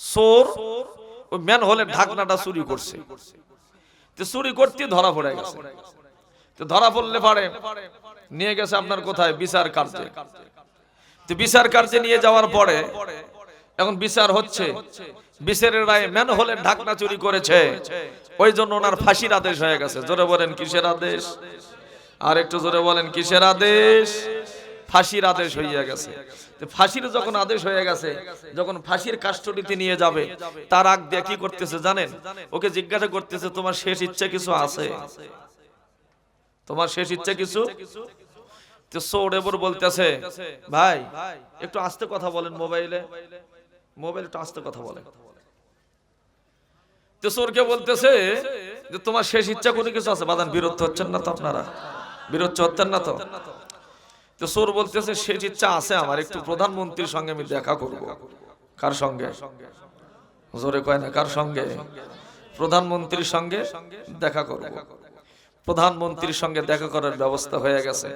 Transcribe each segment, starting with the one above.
চোর ওই ম্যানহোলের ঢাকনাটা চুরি করছে, তো চুরি করতে ধরা পড়ে গেছে। তো ধরা পড়লে পারে নিয়ে গেছে আপনার কোথায়, বিচার কার্যে। তো বিচার কার্যে নিয়ে যাওয়ার পরে এখন বিচার হচ্ছে, বিচারের রায়ে ম্যানহোলের ঢাকনা চুরি করেছে, ওই জন্য ওনার ফাঁসির আদেশ হয়ে গেছে। জোরে বলেন কিসের আদেশ? আর একটু জোরে বলেন কিসের আদেশ? ফাঁসির আদেশ হয়ে গেছে। ফাঁসির যখন আদেশ হয়ে গেছে, যখন ফাঁসির কাস্টডিতে নিয়ে যাবে, তার আগ দিয়ে কি করতেছে জানেন? ওকে জিজ্ঞাসা করতেছে, তোমার শেষ ইচ্ছা কিছু আছে? তোমার শেষ ইচ্ছা কিছু? তো চোর এবার বলতেছে, ভাই একটু আস্তে কথা বলেন, মোবাইলে একটু আস্তে কথা বলেন। তো চোরকে বলতেছে যে তোমার শেষ ইচ্ছা কোনো কিছু আছে? বাদান বিরক্ত হচ্ছেন না তো? আপনারা বিরক্ত হচ্ছেন না তো? তো চোর বলতেছে শেষ ইচ্ছা আছে আমার, একটু প্রধানমন্ত্রীর সঙ্গে আমি দেখা করব। কার সঙ্গে? জোরে কয় না, কার সঙ্গে? প্রধানমন্ত্রীর সঙ্গে দেখা করব। প্রধানমন্ত্রীর সঙ্গে দেখা করার ব্যবস্থা হয়ে গেছে।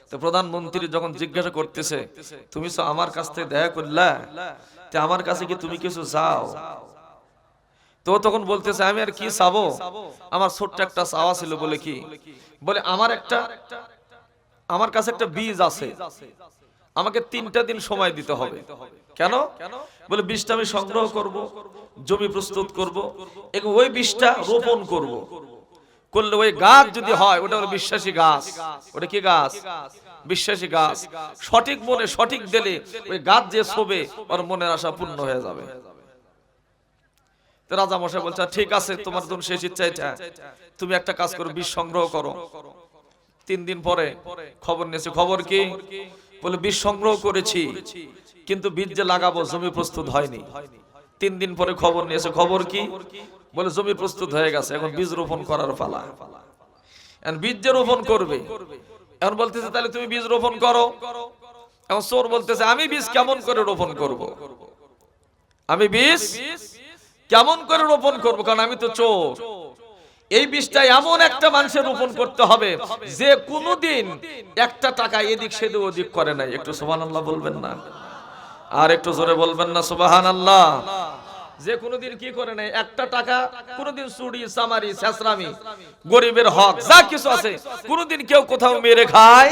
তো প্রধানমন্ত্রী যখন জিজ্ঞাসা করতেছে, তুমি তো আমার কাছ থেকে দেখা করলা, তো আমার কাছে কি তুমি কিছু চাও? তো তখন বলতেছে, আমি আর কি চাবো, আমার ছোট্ট একটা চাওয়া ছিল। বলে কি? বলে আমার কাছে একটা বীজ আছে, আমাকে 3টা দিন সময় দিতে হবে। কেন? বলে বীজটা আমি সংগ্রহ করব, জমি প্রস্তুত করব, এবং ওই বীজটা রোপণ করব। করলে ওই গাছ যদি হয়, ওটা হলো বিশ্বাসী গাছ। ওটা কি গাছ? বিশ্বাসী গাছ। সঠিক মনে সঠিক দিলে ওই গাছ যে শোবে, ওর মনের আশা পূর্ণ হয়ে যাবে। তো রাজা মশাই বলছে, ঠিক আছে, তোমার জন্য শেষ ইচ্ছা এটা, তুমি একটা কাজ করো, বীজ সংগ্রহ করো। 3 দিন পরে খবর নিয়েছে। খবর কি? বলে বীজ সংগ্রহ করেছি, কিন্তু বীজ যে লাগাবো জমি প্রস্তুত হয়নি। 3 দিন পরে খবর নিয়েছে। খবর কি? বলে জমি প্রস্তুত হয়ে গেছে, এখন বীজ রোপণ করার পালা। এখন বীজ যে রোপণ করবে, এখন বলতেছে তাহলে তুমি বীজ রোপণ করো। এখন চোর বলতেছে, আমি বীজ কেমন করে রোপণ করব? আমি বীজ কেমন করে রোপণ করব? কারণ আমি তো চোর। এই বীজটা এমন একটা মানুষের রোপণ করতে হবে যে কোনোদিন একটা টাকা এদিক সেদিক ওদিক করে নাই। একটু সুবহানাল্লাহ বলবেন না? আর একটু জোরে বলবেন না সুবহানাল্লাহ? যে কোনোদিন কি করে নাই, একটা টাকা কোনোদিন চুরি চামারি ছেঁচড়ামি গরিবের হক যা কিছু আছে কোনোদিন কেউ কোথাও মেরে খায়।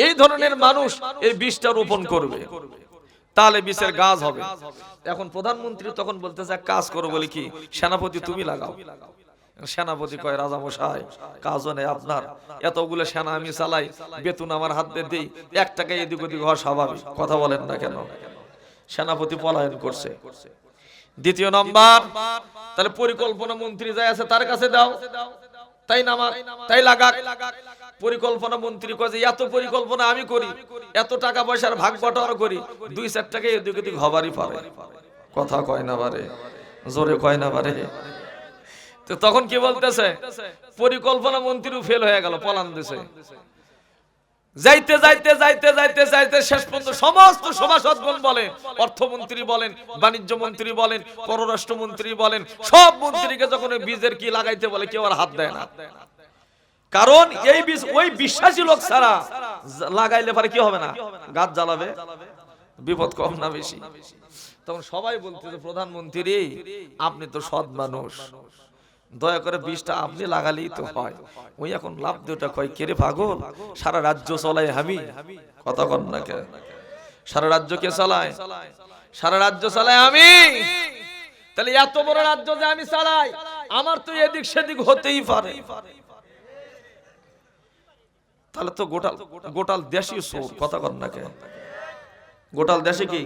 এই ধরনের মানুষ এই বীজটা রোপণ করবে, তাহলে বীজের গাছ হবে। এখন প্রধানমন্ত্রী তখন বলতেছে, এক কাজ করো। বলে কি? সেনাপতি তুমি লাগাও। সেনাপতি কয়, রাজা মশাই কাজও নেই আপনার, এতগুলো সেনা আমি চালাই, বেতন আমার হাতে দেই, 1 টাকা এদিক ওদিক হওয়া স্বাভাবিক। কথা বলেন না কেন? সেনাপতি পলায়ন করছে। দ্বিতীয় নাম্বার, তাহলে পরিকল্পনা মন্ত্রী যাই আছে তার কাছে দাও, তাই নামা, তাই লাগাক। পরিকল্পনা মন্ত্রী কয় যে এত পরিকল্পনা আমি করি, এত টাকা পয়সার ভাগ বটোয়ারা করি, 2-4 টাকা এদিক ওদিক হবারই পারে। কথা কয় না বারে, জোরে কয় না বারে। তো তখন কি বলতেছে, পরিকল্পনা মন্ত্রীও ফেল হয়ে গেল, পলান দিছে। যাইতে যাইতে যাইতে যাইতে যাইতে শেষ পর্যন্ত সমস্ত সভাসদগণ বলেন, অর্থমন্ত্রী বলেন, বাণিজ্য মন্ত্রী বলেন, পররাষ্ট্র মন্ত্রী বলেন, সব মন্ত্রীকে যখন বীজের কি লাগাইতে বলে, কেউ আর হাত দেয় না। কারণ এই বীজ ওই বিশ্বাসী লোক ছাড়া লাগাইলে পারে কি হবে না, গাছ জ্বালাবে, বিপদ কম না বেশি। তখন সবাই বলতেছে, প্রধানমন্ত্রী আপনি তো সৎ মানুষ, দয়া করে বীজটা আপনি লাগালেই তো হয়। ওই এখন লাভ দুটা কয়, কেরে পাগল, সারা রাজ্য চলাই আমি। কথা কন না কে? সারা রাজ্য কে চালায়? সারা রাজ্য চালায় আমি। তাহলে এত বড় রাজ্য যে আমি চালাই, আমার তো এদিক সেদিক হতেই পারে। তাহলে তো গোটাল দেশই চোর। কথা কন না কে? গোটাল দেশে কি?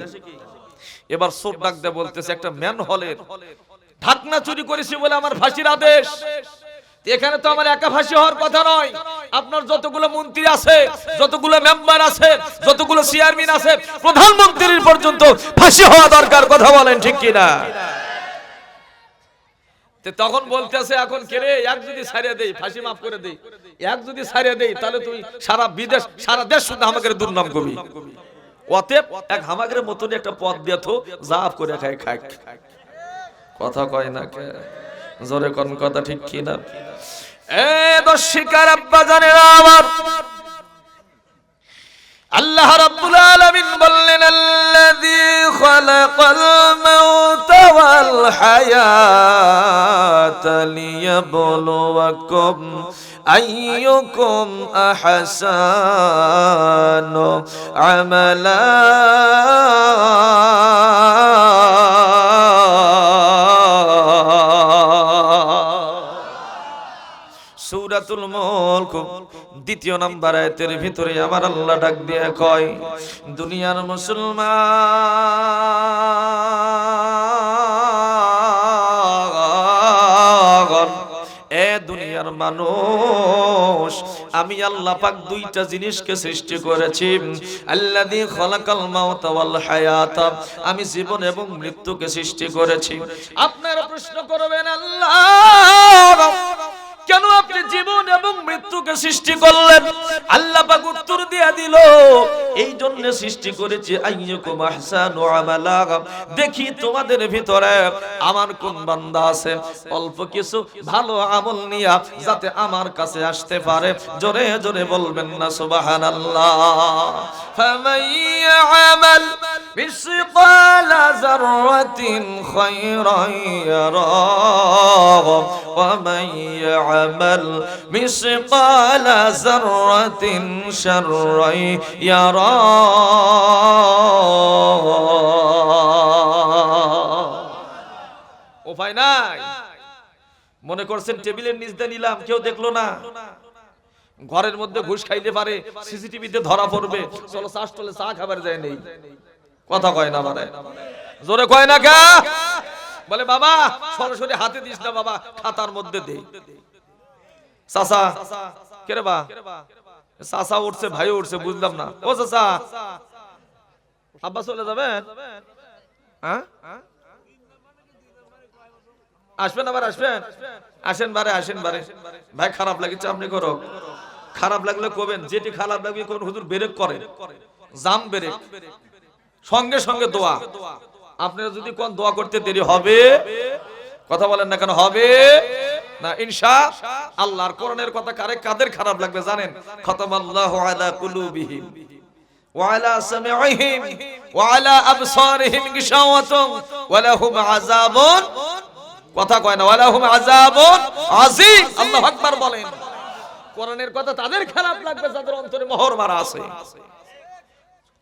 এবার চোর ডাক দিয়ে বলতেছে, একটা ম্যানহোলের ঢাকনা চুরি করেছি বলে আমার ফাঁসির আদেশ। এখানে তো আমার একা ফাঁসি হওয়ার কথা নয়, আপনার যতগুলো মন্ত্রী আছে, যতগুলো মেম্বার আছে, যতগুলো চেয়ারম্যান আছে, প্রধানমন্ত্রীর পর্যন্ত ফাঁসি হওয়া দরকার। কথা বলেন ঠিক কিনা? তখন বলতেছে, এখন কেরে এক যদি ছাড়িয়ে দেই, ফাঁসি মাফ করে দেই, এক যদি ছাড়িয়ে দেই, তাহলে তুই সারা বিদেশ সারা দেশ শুধু আমাকে দুর্নাম করবি। অতএব এক হামাগের মতন একটা পথ দিয়ে তো জাপ করে খায় খাক। কথা কয় না কে? জোরে কোন কথা ঠিক কি না? এ দর্শিকার আব্বা জানেরা আমার, আল্লাহ রাব্বুল আলামিন বললেন, আল্লাযী খালাকাল মাউতা হায়াতা লিয়াবলুয়াকুম আইয়ুকুম আহসানু আমালা সূরাতুল মুলক দ্বিতীয় নাম্বার আয়াতের ভিতরে আমার আল্লাহ ডাক দিয়ে কয় দুনিয়ার মুসলমান এ দুনিয়ার মানুষ আমি আল্লাহ পাক দুইটা জিনিসকে সৃষ্টি করেছি আল্লাযী খালাকাল মাউতা ওয়াল হায়াতা আমি জীবন এবং মৃত্যুকে সৃষ্টি করেছি আপনারা প্রশ্ন করবেন আল্লাহ কেন আপনি জীবন এবং মৃত্যুকে সৃষ্টি করলেন আল্লাহ পাক উত্তর দিয়ে দিল এই জন্য সৃষ্টি করেছি আইয়ুকুম আহসানু আমালা দেখি তোমাদের ভিতরে আমার কোন বান্দা আছে অল্প কিছু ভালো আমল নিয়া যাতে আমার কাছে আসতে পারে জোরে জোরে বলবেন না সুবহানাল্লাহ ফামান ইয়ামাল মিসকালা যাররাতিন খায়রান ইয়ারা ওয়া মান ইয়ামাল মিসকালা যাররাতিন শাররান ইয়ারা উপায় নাই মনে করছেন টেবিলের নিচ দিয়ে নিলাম কেউ দেখলো না ঘরের মধ্যে ঘুষ খাইতে পারে সিসিটিভিতে ধরা পড়বে চলো চা স্টলে চা খাবার যায় নেই কথা কয় না মানে জোরে কয় না কে বলে বাবা সরাসরি হাতে দিস না বাবা খাতার মধ্যে দে চাচা কে রে বা চাচা উঠছে ভাই উঠছে বুঝলাম না ও চাচা আব্বা চলে যাবেন হ্যাঁ আসবেন আবার আসবেন আসেন বারে আসেন বারে ভাই খারাপ লাগছে আপনি করো খারাপ লাগলে কবেন যেটি খারাপ লাগবে কোন হুজুর ব্রেক করে জাম ব্রেক সঙ্গে সঙ্গে দোয়া আপনারা যদি কোন দোয়া করতে দেরি হবে কথা বলেন না কেন হবে না ইনশাআল্লাহ কোরআনের কথা কাদের খারাপ লাগবে জানেন খতামাল্লাহু আলা কুলুবিহিম ওয়া আলা সামিইহিম ওয়া আলা আবসারিহিম গিশাওয়াতুন ওয়া লাহুম আযাবুন কথা কয় না ওয়া লাহুম আযাবুন আযীম আল্লাহু আকবার বলেন কোরআনের কথা তাদের খারাপ লাগবে যাদের অন্তরে মোহর মারা আছে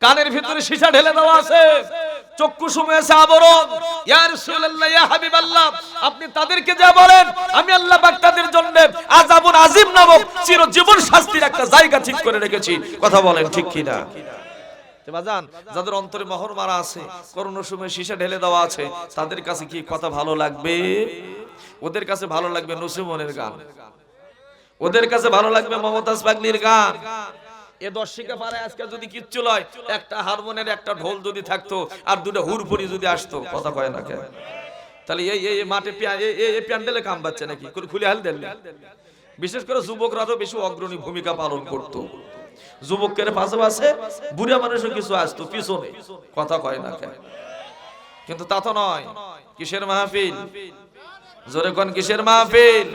কানের ভিতরে সীসা ঢেলে দেওয়া আছে চক্ষু সুমেছে আবরণ ইয়া রাসূলুল্লাহ ইয়া হাবিবাল্লাহ আপনি তাদেরকে যা বলেন আমি আল্লাহ পাক তাদের জন্য আযাবুন আযীম নামক চিরজীবন শাস্তির একটা জায়গা ঠিক করে রেখেছি কথা বলেন ঠিক কি না বাজান যাদের অন্তরে মোহর মারা আছে করোনার সময় সীসা ঢেলে দেওয়া আছে তাদের কাছে কি কথা ভালো লাগবে ওদের কাছে ভালো লাগবে নসিমনের গান ওদের কাছে ভালো লাগবে মমতাজ পাগলির গান এ দর্শিকা পারে আজকে যদি কিচ্ছু লয় একটা হারমোনিয়ার একটা ঢোল যদি থাকতো আর দুটো হুরপুরি যদি আসতো কথা কয় না কেন তাহলে এই মাঠে এই প্যান্ডেলে কাম বাচ্ছে নাকি খুলে হাল দেন বিশেষ করে যুবকরা তো বেশি অগ্রণী ভূমিকা পালন করতো যুবকের পাশাপাশি বুড়া মানুষও কিছু আসতো পিছনে কথা কয় না কেন কিন্তু তা তো নয় কিসের মাহফিল জোরে কোন কিসের মাহফিল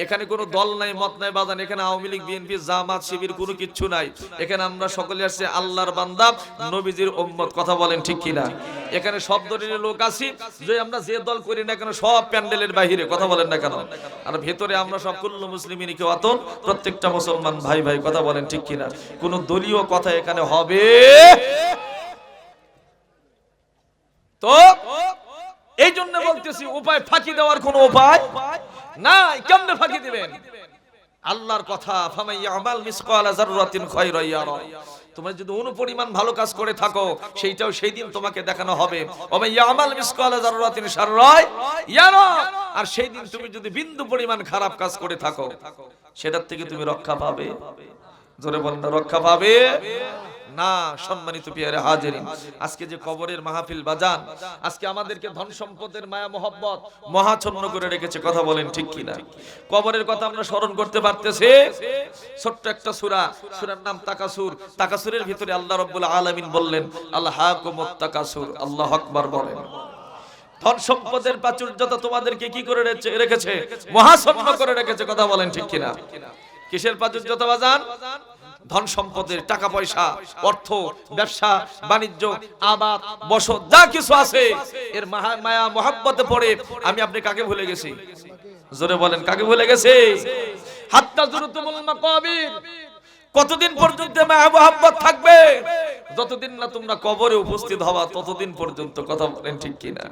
এখানে কোনো দল নাই মত নাই বাজান এখানে আওয়ামী লীগ বিএনপি জামাত শিবির কোনো কিচ্ছু নাই এখানে আমরা সকলে আসছে আল্লাহর বান্দা নবীজির উম্মত কথা বলেন ঠিক কিনা এখানে সব দলের লোক আছি যে আমরা যে দল করি না কেন সব প্যান্ডেলের বাইরে কথা বলেন না কেন আর ভেতরে আমরা সব কুল্লু মুসলিমিন কিওয়াতুন প্রত্যেকটা মুসলমান ভাই ভাই কথা বলেন ঠিক কিনা কোন দলীয় কথা এখানে হবে তো এই জন্য বলতেছি উপায় ফাঁকি দেওয়ার কোনো উপায় নাই কেমনে ফাঁকি দিবেন আল্লাহর কথা ফামাই ইয়ামাল মিসকালা যাররাতিন খায়রান ইয়ারা তোমরা যদি অনুপরিমাণ ভালো কাজ করে থাকো সেইটাও সেই দিন তোমাকে দেখানো হবে ওয়া ইয়ামাল মিসকালা যাররাতিন শাররান ইয়ারা আর সেই দিন তুমি যদি বিন্দু পরিমাণ খারাপ কাজ করে থাকো সেটার থেকে তুমি রক্ষা পাবে জোরে বলেন না রক্ষা পাবে না সম্মানিত পিয়ারে হাজিরিন আজকে যে কবরের মাহফিল বাজান আজকে আমাদেরকে ধন সম্পদের মায়া মোহব্বত মহাচ্ছন্ন করে রেখেছে কথা বলেন ঠিক কি না কবরের কথা আমরা স্মরণ করতে পারতেছি ছোট্ট একটা সূরা সূরার নাম তাকাসুর তাকাসুরের ভিতরে আল্লাহ রাব্বুল আলামিন বললেন আলহাকুমুত তাকাসুর আল্লাহু আকবার বলেন ধন সম্পদের প্রাচুর্যতা তোমাদেরকে কি করে রেখেছে মহাচ্ছন্ন করে রেখেছে কথা বলেন ঠিক কি না কিসের প্রাচুর্যতা বাজান ধন সম্পদের, টাকা পয়সা, অর্থ, ব্যবসা বাণিজ্য, আবাদ বসত যা কিছু আছে, এর মায়া মহব্বতে পড়ে আমি আপনি কাকে ভুলে গেছি? জোরে বলেন, কাকে ভুলে গেছি? হাত্তা যুরতুমুল মাকাবির, কতদিন পর্যন্ত মায়া মহব্বত থাকবে? যতদিন না তোমরা কবরে উপস্থিত হবা ততদিন পর্যন্ত। কথা বলেন ঠিক কিনা?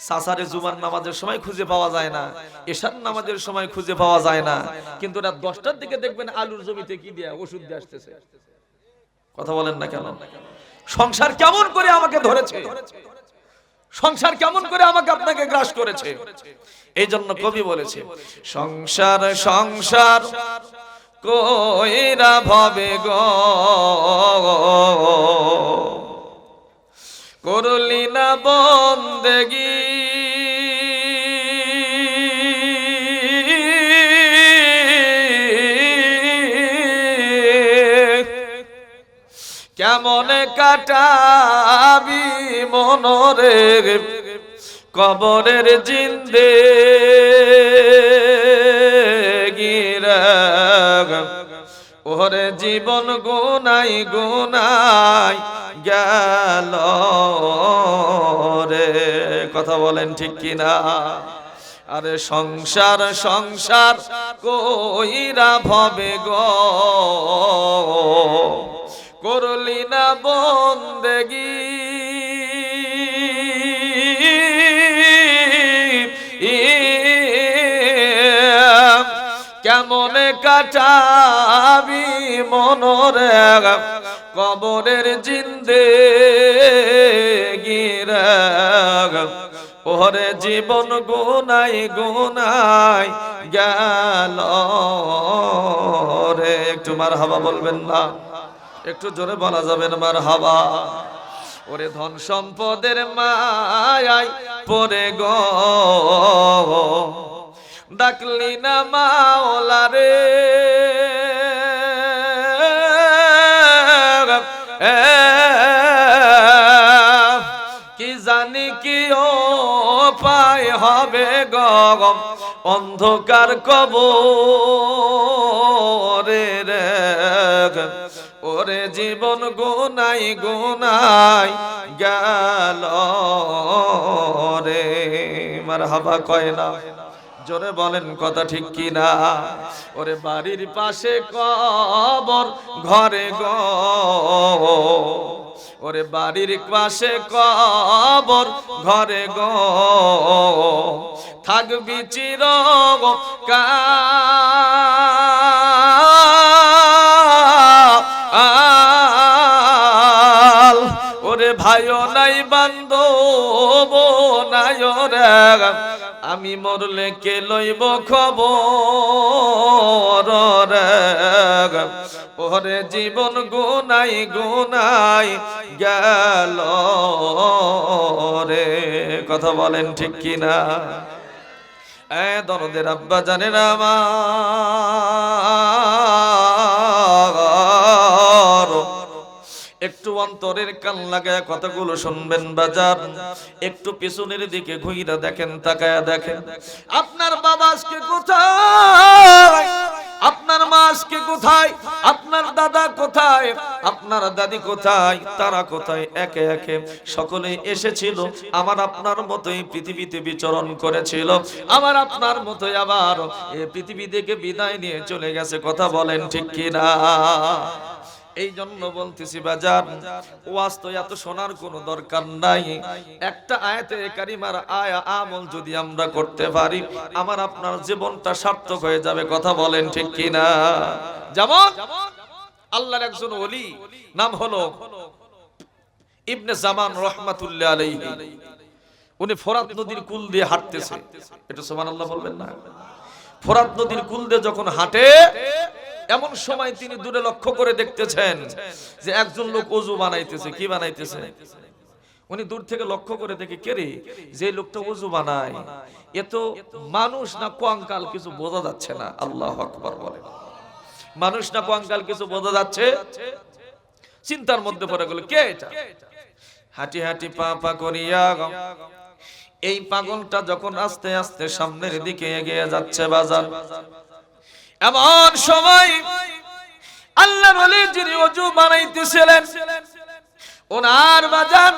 সাসারে জুমার নামাজের সময় খুঁজে পাওয়া যায় না, এশার নামাজের সময় খুঁজে পাওয়া যায় না, কিন্তু রাত 10টার দিকে দেখবেন আলুর জমিতে কি দিয়া ওষুধ দিয়ে আসতেছে। কথা বলেন না কেন? সংসার কেমন করে আমাকে ধরেছে, সংসার কেমন করে আমাকে আপনাকে গ্রাস করেছে। এই জন্য কবি বলেছে, সংসার সংসার কইরা ভবে গো করলি না বন্দেগি, কেমন কাটাবি মনরে কবরের জিন্দে গিরা, ওরে জীবন গুনাই গুনাই গেল রে। কথা বলেন ঠিক কিনা? আরে সংসার সংসার কইরা ভবে গো করলি না বন্দেগি, কেমন কাটাবি মনরে কবরের জিন্দে গিরা, ওরে জীবন গুনাই গুনাই গেল রে। একটু মারহাবা বলবেন না? একটু জোরে বলা যাবে না মারহাবা? ওরে ধন সম্পদের মায়ায় পড়ে গো ডাকলি না মাওলা রে, কি জানি কি ও পায় হবে গো অন্ধকার কবরে রে, ওরে জীবন গুনাই গুনাই গেল রে। মারহাবা কয় না? জোরে বলেন কথা ঠিক কিনা? ওরে বাড়ির পাশে কবর ঘরে গো, ওরে বাড়ির পাশে কবর ঘরে গো থাকবি চিরকাল, ওরে ভাইও নাই বান্ধব নাই রে, আমি মরলে কে লইব খবর রে, ওরে জীবন গুনাই গুনাই গেল রে। কথা বলেন ঠিক কিনা? দরদের আব্বা জানেন আমার, একটু অন্তরের কান লাগায় কথাগুলো শুনবেন বাজার। একটু পিছনের দিকে ঘুইরা দেখেন, তাকায়া দেখেন আপনার বাবা আজকে কোথায়, আপনার মা আজকে কোথায়, আপনার দাদা কোথায়, আপনার দাদি কোথায়, তারা কোথায়? একে একে সকলে এসেছিল, আমার আপনার মতোই পৃথিবীতে বিচরণ করেছিল, আমার আপনার মতোই আবার এই পৃথিবী থেকে বিদায় নিয়ে চলে গেছে। কথা বলেন ঠিক কিনা? এই জন্য বলতেছি বাজার, ওয়াজ তো এত শোনার কোনো দরকার নাই। একটা আয়াতে কারিমার আয়া আমল যদি আমরা করতে পারি, আমার আপনার জীবনটা সার্থক হয়ে যাবে। কথা বলেন ঠিক কিনা? যেমন আল্লাহর একজন ওলি, নাম হলো ইবনে জামান রাহমাতুল্লাহ আলাইহি। উনি ফোরাত নদীর কুল দিয়ে হাঁটতেছে। একটু সুবহানাল্লাহ বলবেন না? ফোরাত নদীর কুল দিয়ে যখন হাঁটে, এমন সময় তিনি দূরে লক্ষ্য করে দেখতেছেন যে একজন লোক ওযু বানাইতেছে। কি বানাইতেছে? উনি দূর থেকে লক্ষ্য করে দেখে, কে রে, যে লোকটা ওযু বানায় এ তো মানুষ না কঙ্কাল, কিছু বোঝা যাচ্ছে না। আল্লাহু আকবার বলেন। মানুষ না কঙ্কাল কিছু বোঝা যাচ্ছে। চিন্তার মধ্যে পড়ে গেল, কে এটা? হাঁটি হাঁটি পা পা করিয়া এই পাগলটা যখন আস্তে আস্তে সামনের দিকে এগিয়ে যাচ্ছে বাজার, এমন সময় আল্লাহর ওলি যিনি ওযু বানাইতেছিলেন ওনার বাজান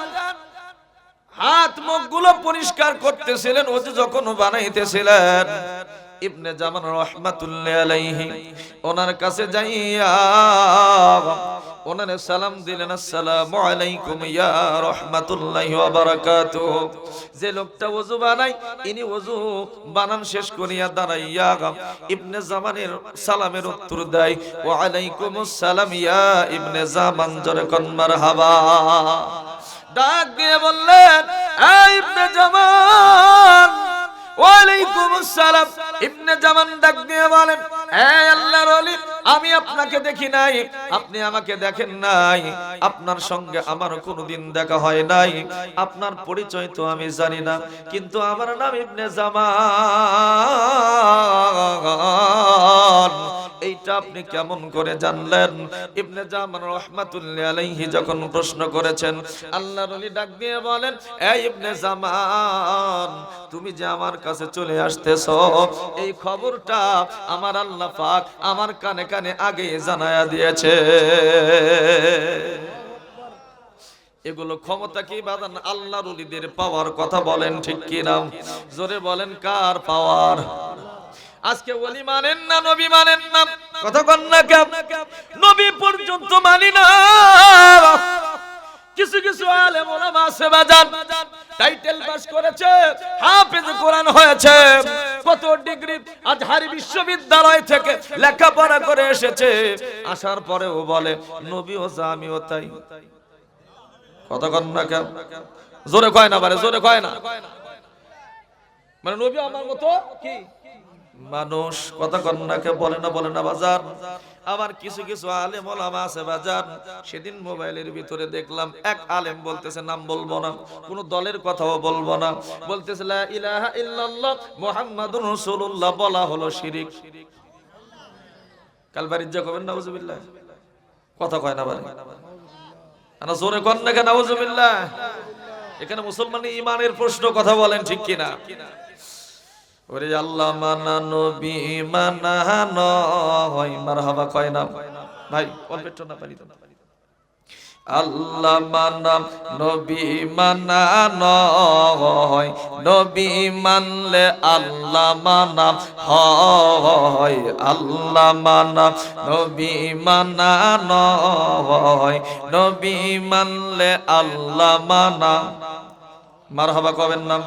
হাত মুখগুলো পরিষ্কার করতেছিলেন, ওযু যখন বানাইতেছিলেন ইবনে জামান রাহমাতুল্লাহি আলাইহি ওনার কাছে যাইয়া ওনারে সালাম দিলেন, আসসালামু আলাইকুম ইয়া রাহমাতুল্লাহি ওয়া বারাকাতুহু। যে লোকটা ওযু বানায় ইনি ওযু বানান শেষ করিয়া দাঁড়াইয়া ইবনে জামানের সালামের উত্তর দেয়, ওয়া আলাইকুমুস সালাম ইয়া ইবনে জামান, জোরে কোন মারহাবা। ডাক দিয়ে বললেন, এই ইবনে জামান। ওয়ালাইকুম আসসালাম। ইবনে জামান ডাক দিয়ে বলেন, হে আল্লাহর ওলি, আমি আপনাকে দেখি নাই, আপনি আমাকে দেখেন নাই, আপনার সঙ্গে আমার কোনোদিন দেখা হয় নাই, আপনার পরিচয় তো আমি জানি না, কিন্তু আমার নাম ইবনে জামান, এইটা আপনি কেমন করে জানলেন? ইবনে জামান রাহমাতুল্লাহি আলাইহি যখন প্রশ্ন করেছেন, আল্লাহর ওলি ডাক দিয়ে বলেন, এই ইবনে জামান, তুমি যে আমার কাছে চলে আসতেছো এই খবরটা আমার আল্লাহ পাক আমার কানে কানে আগে জানায়া দিয়েছে। এগুলো ক্ষমতা কি বাদান? আল্লাহর ওলিদের পাওয়ার কথা বলেন ঠিক কি না? জোরে বলেন, কার পাওয়ার? আজকে ওলি মানেন না, নবী মানেন না, কথা কন না কেন? নবী পর্যন্ত মানি না। কিছু কিছু আলেম ওলামা আছে বাজান, টাইটেল পাস করেছে, হাফেজ কোরআন হয়েছে, কত ডিগ্রি আজহারি বিশ্ববিদ্যালয় থেকে লেখাপড়া করে এসেছে, আসার পরেও বলে নবীও যা আমিও তাই। কথা কন না কেন? জোরে কয় না, বারে জোরে কয় না, মানে নবী আমার মতো কি মানুষ। কথা কন্যাকে বলে না বাজার। আবার কিছু কিছু আলেম ওলামা আছে বাজার, সেদিন মোবাইলের ভিতরে দেখলাম এক আলেম বলতেছে, নাম বলবো না, কোন দলের কথাও বলবো না, বলতেছে লা ইলাহা ইল্লাল্লাহ মুহাম্মাদুর রাসূলুল্লাহ বলা হলো শিরিক। কাল বারিজ্জা কবেন নাউজুবিল্লাহ। কথা কয় না বারে, আনা জোরে কন্যা কেন নাউজুবিল্লাহ। এখানে মুসলমানের ঈমানের প্রশ্ন, কথা বলেন ঠিক কিনা? ওরে আল্লাহ মানা নবী মানা নয়, মারহাবা কয় না ভাই, অল্প একটু না পারি তো। আল্লাহ মানা নবী মানা নয়, নবী মানলে আল্লাহ মানা হয়, আল্লাহ মানা নবী মানা নয়, নবী মানলে আল্লাহ মানা। মারহাবা কবেন না,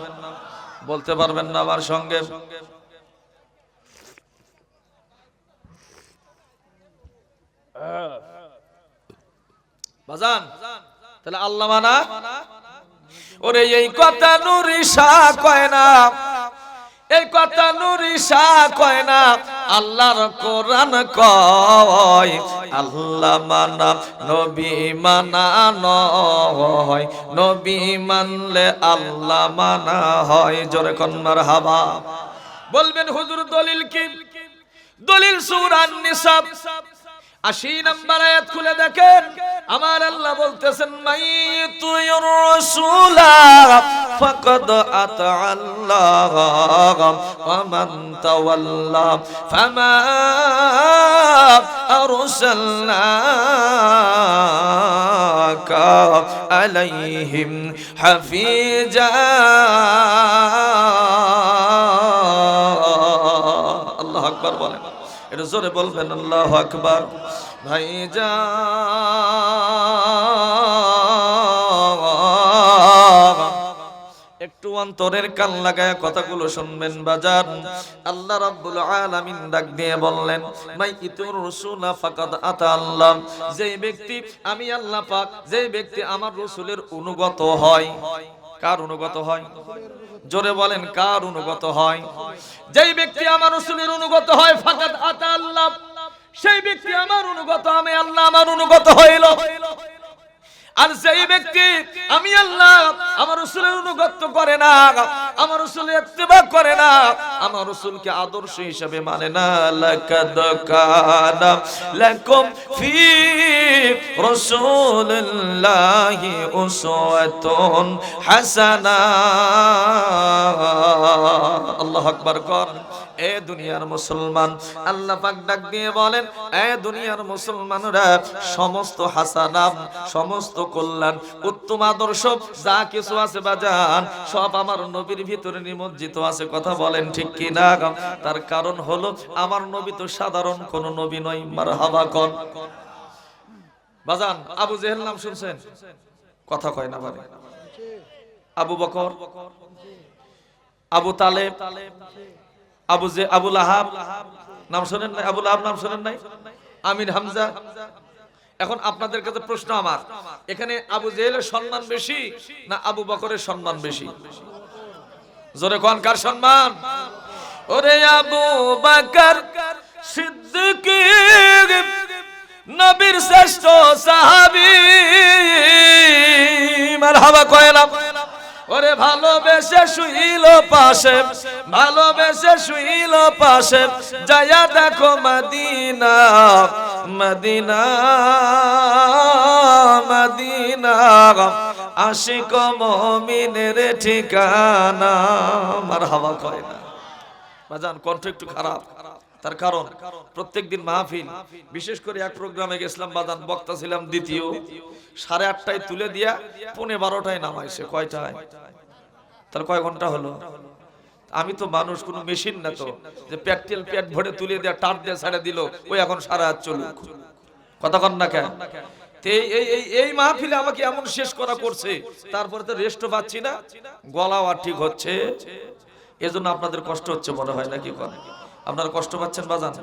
বলতে পারবেন না আমার সঙ্গে? বাজান তাহলে আল্লাহ মানা। ওরে এই কথা নুরি শাহ কয় না, এই কথা নুরি শাহ কয় না, আল্লাহর কোরআন কয় আল্লাহ মানা নবী মানা নয়, নবী মানলে আল্লাহ মানা হয়। জোরে কোন মারহাবা। বলবেন হুজুর দলিল কি? দলিল সূরা আন-নিসা 80 নম্বর আয়াত খুলে দেখেন, আমার আল্লাহ বলতেছেন, মাইয়ুতির রাসূলা ফাকাদ আতা আল্লাহ ওয়া মান তাওয়াল্লা ফামা আরসালনাকা আলাইহিম হাফিজা। আল্লাহু আকবার বলেন, এটা জোরে বলবেন আল্লাহু আকবার। ভাইজান একটু অন্তরের কান লাগায় কথাগুলো শুনবেন বাজার। আল্লাহ রাব্বুল আলামিন ডাক দিয়ে বললেন, মাইয়ুতির রাসূলা ফাকাদ আতা আল্লাহ, যে ব্যক্তি আমি আল্লাহ পাক, যে ব্যক্তি আমার রাসূলের অনুগত হয়। কার অনুগত হয়? জোরে বলেন, কার অনুগত হয়? যেই ব্যক্তি আমার রাসূলের অনুগত হয়, ফাকাদ আতা আল্লাহ, সেই ব্যক্তি আমার অনুগত, আমি আল্লাহ আমার অনুগত হইল। আর যেই ব্যক্তি আমি আল্লাহ আমার রাসূলের অনুগত করে না, আমার রাসূলের ইত্তেবা করে না, আমার রাসূলকে আদর্শ হিসেবে মানে না, লাকাদ কানা লাকুম ফি রাসূলিল্লাহি উসওয়াতুন হাসানাহ। আল্লাহু আল্লাহু আকবার কর। এ দুনিয়ার মুসলমান, আল্লাহ পাক ডাক দিয়ে বলেন, এ দুনিয়ার মুসলমানরা, সমস্ত হাসানাত, সমস্ত কল্যাণ, উত্তম আদর্শ যা কিছু আছে বাজান, সব আমার নবীর ভিতরে নিমজ্জিত আছে। কথা বলেন ঠিক কি না? তার কারণ হলো আমার নবী তো সাধারণ কোন নবী নয়। মারহাবা কর বাজান। আবু জেহেল নাম শুনছেন? কথা কয় না বলে। আবু বকর, আবু তালেব, আবু লাহাব নাম শোনেন নাই? আবু লাহাব নাম শোনেন নাই? আমির হামজা। এখন আপনাদের কাছে প্রশ্ন আমার, এখানে আবু জেহেলের সম্মান বেশি না আবু বকরের সম্মান বেশি? জোরে কোন কার সম্মান? ওরে আবু বকর সিদ্দিক নবীর শ্রেষ্ঠ সাহাবী, মারহাবা কয়লাম। ওরে ভালোবেসে শুইল পাশে, ভালোবেসে শুইল পাশে, যায়া দেখো মদিনা, মদিনা, মদিনা, আশিক মুমিনের ঠিকানা। মারহাবা কয় না বাজান। কণ্ঠ একটু খারাপ, তার কারণ প্রত্যেকদিন মাহফিল, বিশেষ করে এক প্রোগ্রামে গেছিলাম বাজান, বক্তা ছিলাম দ্বিতীয়, 8:30টায় তুলে দিয়া 11:30টায় নামাইছে। কয়টায়? তাহলে কয় ঘন্টা হলো? আমি তো মানুষ, কোন মেশিন না তো যে পেট ভরে তুলে দেয়া টাট দিয়ে ছেড়ে দিল, ওই এখন সারা রাত চলুক। কথা কন না কেন? এই মাহফিলে আমাকে এমন শেষ করা করছে, তারপরে তো রেস্টও পাচ্ছি না, গলাও আর ঠিক হচ্ছে। এজন্য আপনাদের কষ্ট হচ্ছে মনে হয়, নাকি করে? আপনারা কষ্ট পাচ্ছেন বাজান?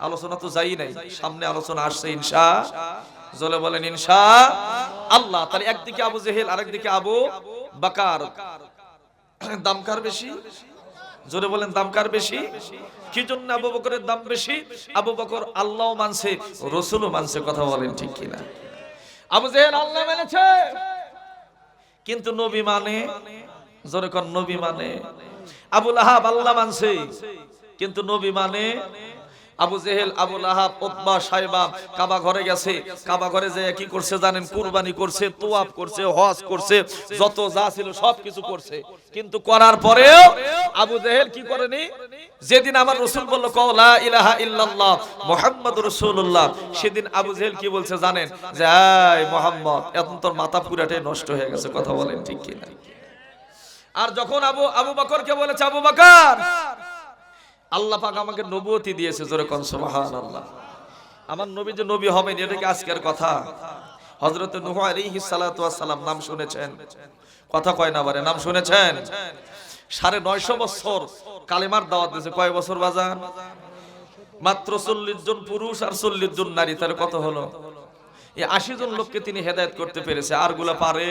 আলোচনা তো যাই নাই, সামনে আলোচনা আসছে ইনশাআল্লাহ। জলে বলেন ইনশাআল্লাহ। তাহলে একদিকে আবু জেহেল, আরেকদিকে আবু বকর, দাম কার বেশি? জোরে বলেন দাম কার বেশি? কি জন্য আবু বকরের দাম বেশি? আবু বকর আল্লাহ মানছে, রাসূলও মানছে। কথা বলেন ঠিক কিনা? আবু জেহেল আল্লাহ মেনেছে কিন্তু নবী মানে, জোরে কোন নবী মানে। আবু লাহাব আল্লাহ মানছে কিন্তু নবী মানে। আবু জেহেল, আবু লাহাব, উতবা, শাইবা কাবা ঘরে গেছে, কাবা ঘরে যে কি করছে জানেন? কুরবানি করছে, তোয়াফ করছে, হজ করছে, যত যা ছিল সবকিছু করছে। কিন্তু করার পরেও আবু জেহেল কি করেনি? যেদিন আমার রাসূল বলল লা ইলাহা ইল্লাল্লাহ মুহাম্মাদুর রাসূলুল্লাহ, সেদিন আবু জেহেল কি বলছে জানেন? যে এই মুহাম্মদ, এখন তোর মাথা পুরাটাই নষ্ট হয়ে গেছে। কথা বলেন ঠিক কি না? আর যখন আবু বকরকে বলেছে, আবু বকর, আল্লাহ পাক আমাকে নবুয়তি দিয়েছে, জোরে কোন সুবহানাল্লাহ। আমার নবী যে নবী হবেন এটা কি আজকের কথা? হযরত নূহ আলাইহিস সালাতু ওয়াস সালাম নাম শুনেছেন? কথা কয় না বারে, নাম শুনেছেন? 950 বছর কালেমার দাওয়াত দিয়েছে। কয় বছর বাজান? মাত্র 40 জন পুরুষ আর 40 জন নারী, তার কত হলো? এই 80 জন লোককে তিনি হেদায়েত করতে পেরেছে। আর গুলা পারে?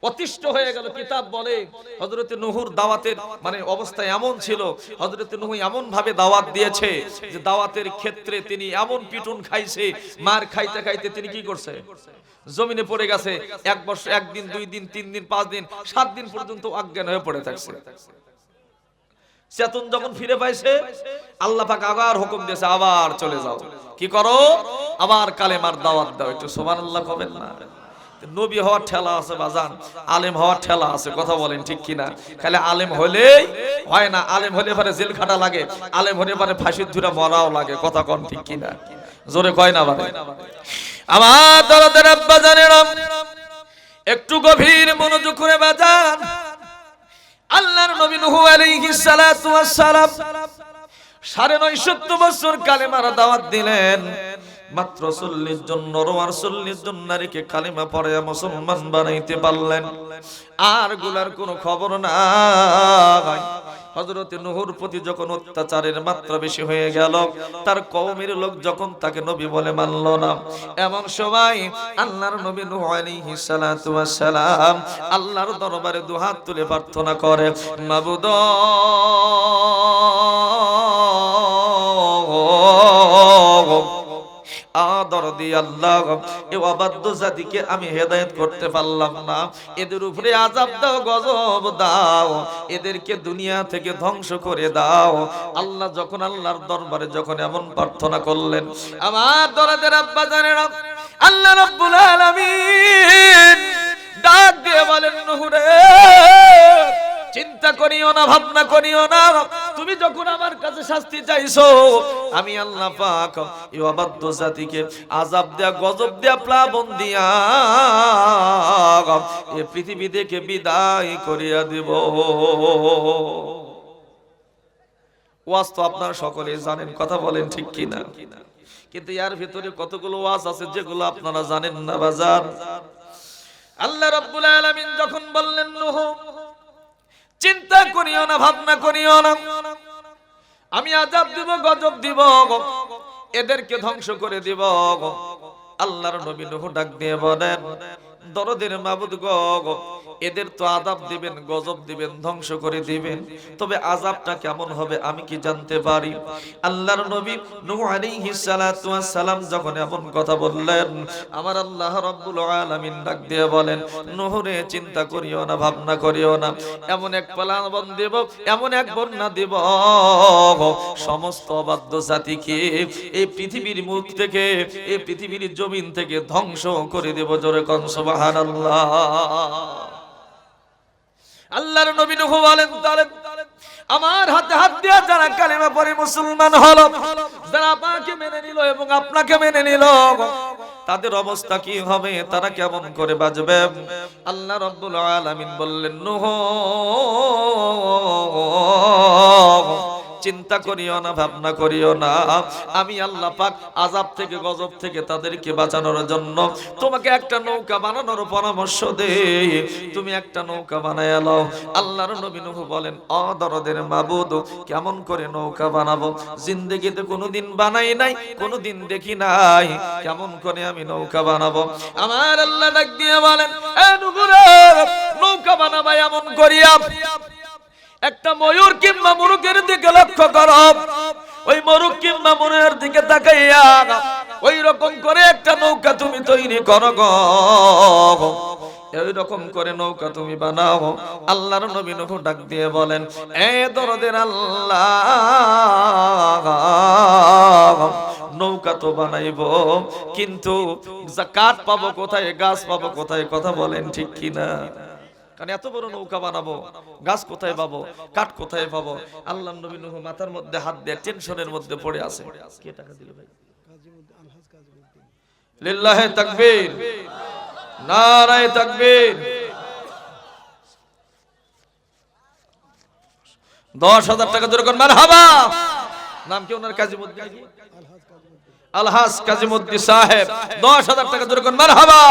অতিষ্ঠ হয়ে গেল। কিতাব বলে হযরত নূহুর দাওয়াতের মানে অবস্থা এমন ছিল, হযরত নূহ এমন ভাবে দাওয়াত দিয়েছে যে দাওয়াতের ক্ষেত্রে তিনি এমন পিটুন খাইছে, মার খাইতে খাইতে তিনি কি করছে? জমিনে পড়ে গেছে। 1 বছর, 1 দিন, 2 দিন, 3 দিন, 5 দিন, 7 দিন পর্যন্ত অজ্ঞান হয়ে পড়ে থাকছে। চেতন যখন ফিরে পাইছে, আল্লাহ পাক আবার হুকুম দিয়েছে, আবার চলে যাও, কি করো? আবার কালেমার দাওয়াত দাও। একটু সুবহানাল্লাহ কবেন না? নবী হওয়ার ঠেলা আছে বাজান, আলেম হওয়ার ঠেলা আছে। কথা বলেন ঠিক কিনা? খালি আলেম হলেই হয় না, আলেম হলে পরে জেল খাটা লাগে, আলেম হলে পরে ফাঁসির ধরে মরাও লাগে। কথা কোন ঠিক কিনা? জোরে কয় না বাবা। আমার দরদের আব্বা জানেরা, একটু গভীর মনোযোগ করে বাজান। আল্লাহর নবী নূহ আলাইহিস সালাতু ওয়াস সালাম 950 বছর কালেমার দাওয়াত দিলেন। মাত্র 40 জন নর আর 40 জন নারীকে কালিমা পড়ায়া মুসলমান বানাইতে পারলেন। আর গুলার কোনো খবর নাই। হযরত নূহুর প্রতি যখন অত্যাচারের মাত্রা বেশি হয়ে গেল, তার কওমের লোক যখন তাকে নবী বলে মানল না, এমন সময় আল্লাহর নবী নূহ আলাইহিস সালাতু ওয়াস সালাম আল্লাহর দরবারে দুহাত তুলে প্রার্থনা করে, মাবুদ আদর দিয়ে আল্লাহ, এই অবাধ্য জাতিকে আমি হেদায়েত করতে পারলাম না, এদের উপরে আযাব দাও, গজব দাও, এদেরকে দুনিয়া থেকে ধ্বংস করে দাও। আল্লাহ যখন আল্লাহর দরবারে যখন এমন প্রার্থনা করলেন, আমার দরদের আব্বা জানেন, আল্লাহ রাব্বুল আলামিন ডাক দিয়ে বলেন, নূহ রে, চিন্তা চিন্তা করিও না, ভাবনা করিও না। তুমি যখন আমার কাছে শাস্তি চাইছো, আমি আল্লাহ পাক এই অবাধ্য জাতিকে আযাব দেয়া, গজব দেয়া, প্লাবন দিয়া এই পৃথিবী থেকে বিদায় করিয়া দেব। ওয়াজ তো আপনারা সকলেই জানেন, কথা বলেন ঠিক কিনা? কিন্তু এর ভিতরে কতগুলো ওয়াজ আছে যেগুলো আপনারা জানেন না বাজার। আল্লাহ রাব্বুল আলামিন যখন বললেন নূহ চিন্তা করিও না, ভাবনা করিও না, আমি আযাব দিব, গজব দিব, এদেরকে ধ্বংস করে দিব। আল্লাহর নবী নূহ ডাক দিয়ে বলেন, দরদের মাবুদ গো, এদের তো আযাব দিবেন, গজব দিবেন, ধ্বংস করে দিবেন, তবে আযাবটা কেমন হবে আমি কি জানতে পারি? আল্লাহর নবী নূহ আলাইহিস সালাতু ওয়াস সালাম যখন এমন কথা বললেন, আমার আল্লাহ রাব্বুল আলামিন ডাক দিয়ে বলেন, নূহ রে চিন্তা করিও না, ভাবনা করিও না, এমন এক প্লাবন দেব, এমন এক বন্যা দেব, সমস্ত অবাধ্য জাতিকে এই পৃথিবীর মুখ থেকে, এই পৃথিবীর জমিন থেকে ধ্বংস করে দেব। জোরে কোন সুবহানাল্লাহ। আল্লাহর নবী নূহ বলেন, তাহলে আমার হাতে হাত দিয়ে যারা কালেমা পড়ে মুসলমান হলো, যারা আপনাকে মেনে নিল এবং আপনাকে মেনে নিল, তাদের অবস্থা কি হবে, তারা কেমন করে বাঁচবে? আল্লাহ রাব্বুল আলামিন বললেন, নূহ চিন্তা করিও না, ভাবনা করিও না, আমি আল্লাহ পাক আযাব থেকে, গজব থেকে তাদেরকে বাঁচানোর জন্য তোমাকে একটা নৌকা বানানোর পরামর্শ দেই। তুমি একটা নৌকা বানায়া নাও। আল্লাহর নবী নূহ বলেন, ও দরদের মাবুদ, কেমন করে নৌকা বানাবো? জিন্দেগিতে কোনোদিন বানাই নাই, কোনোদিন দেখি নাই, কেমন করে আমি নৌকা বানাবো? আমার আল্লাহ ডাক দিয়ে বলেন, এ নূহ রে, নৌকা বানাবা এমন করিয়া একটা ময়ূর কিংবা মুরগের দিকে লক্ষ্য করো, ওই মরুক কিংবা ময়ূরের দিকে তাকাইয়া ওই রকম করে একটা নৌকা তুমি তৈরি করো গো, এই রকম করে নৌকা তুমি বানাও। আল্লাহর নবী নূহ ডাক দিয়ে বলেন, এ দরদের আল্লাহ, নৌকা তো বানাইবো, কিন্তু কাঠ পাবো কোথায়, গাছ পাবো কোথায়? কথা বলেন ঠিক কিনা? কারণ এত বড় নৌকা বানাবো, গাছ কোথায় পাবো, কাঠ কোথায় পাবো? আল্লাহর নবী নূহ মাথার মধ্যে হাত দিয়ে টেনশনের মধ্যে পড়ে আছে। কে টাকা দিল ভাই? লিল্লাহি তাকবীর, নারায়ে তাকবীর। 10,000 টাকা জোরে কোন মারহাবা। নাম কি ওনার? কাজীমুদ্দিন, আলহাজ কাজীমুদ্দিন সাহেব। 10,000 টাকা জোরে কোন মারহাবা।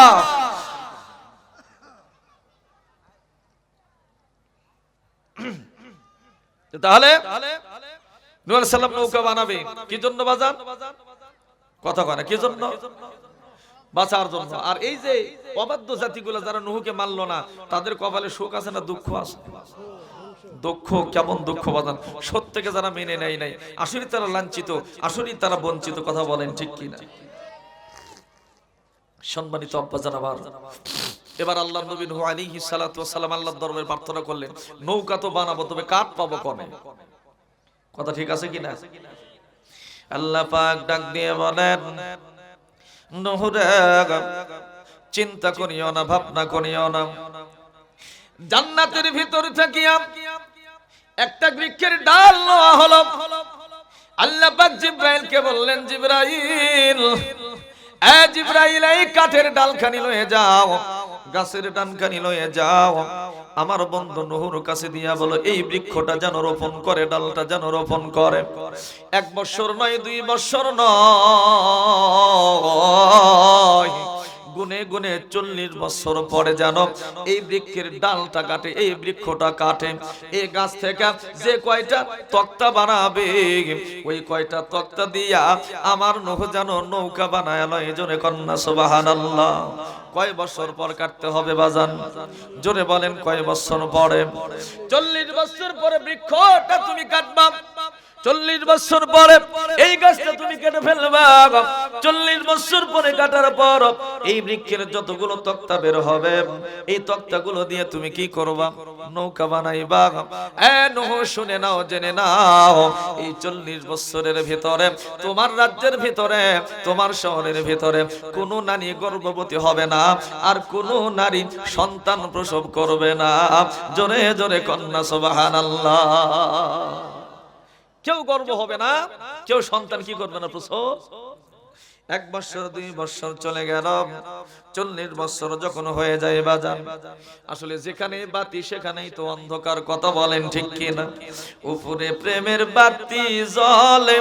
তাহলে নূহ আলাইহিস সালাম নৌকা বানাবে কি জন্য বাজান? কথা কয় না, কি জন্য? বাঁচার জন্য। আর এই যে অবাধ্য জাতিগুলো যারা নূহকে মানলো না, তাদের কপালে সুখ আছে না দুঃখ আছে? দুঃখ। কেমন দুঃখ বাজান? সত্যকে যারা মেনে নেয় নাই, আসলে তারা লাঞ্ছিত, আসলে তারা বঞ্চিত। কথা বলেন ঠিক কিনা? সম্মানিত আব্বা জানাবার, এবার আল্লাহর নবী নূহ আলাইহিস সালাতু ওয়াস সালাম আল্লাহর দরবারে প্রার্থনা করলেন, নৌকা তো বানাবো, তবে কাঠ পাবো কোনে? কথা ঠিক আছে কিনা? আল্লাহ পাক ডাক দিয়ে বলেন, নূহ রে চিন্তা করিও না, ভাবনা করিও না, জান্নাতের ভিতর থাকিয়া একটা বৃক্ষের ডাল নেওয়া হলো। আল্লাহ পাক জিবরাইলকে বললেন, জিবরাইল, এ জিবরাইল, এই কাঠের ডালখানি লয়ে যাও, গাছের ডালখানি লয়ে যাও, আমার বন্ধু নূহর কাছে দিয়া বলো, এই বৃক্ষটা যেন রোপণ করে, ডালটা যেন রোপণ করে। 1 বছর নয়, 2 বছর নয়, গুনে গুনে 40 বছর পরে যেন এই বৃক্ষের ডালটা কাটে, এই বৃক্ষটা কাটে, এই গাছ থেকে যে কয়টা তক্তা বানাবে, ওই কয়টা তক্তা দিয়া আমার নূহ যেন নৌকা বানায় লয়। জোরে কন্যা সুবহানাল্লাহ। কয় বছর পর কাটতে হবে বাজান? জোরে বলেন, কয় বছর পরে? 40 বছর পরে বৃক্ষটা তুমি কাটবা। 40 বছর পরে এই গাছটা তুমি কেটে ফেলবা। 40 বছর পরে কাটার পর এই বৃক্ষের যতগুলো তক্তা বের হবে, এই তক্তাগুলো দিয়ে তুমি কি করবা? নৌকা বানাইবা। নূহ শুনে নাও, জেনে নাও, এই 40 বছরের ভিতরে তোমার রাজ্যের ভিতরে, তোমার শহরের ভিতরে কোনো নারী গর্ভবতী হবে না, আর কোনো নারী সন্তান প্রসব করবে না। জোরে জোরে কন্যা সুবহানাল্লাহ। কেউ গর্ভ হবে না, কেউ সন্তান কি করবে না প্রসব। 1 বছর 2 বছর চলে গেল, 40 বছর যখন হয়ে যায় বাজান, আসলে যেখানে বাতি সেখানেই তো অন্ধকার। কথা বলেন ঠিক কি না? উপরে প্রেমের বাতি জ্বলে,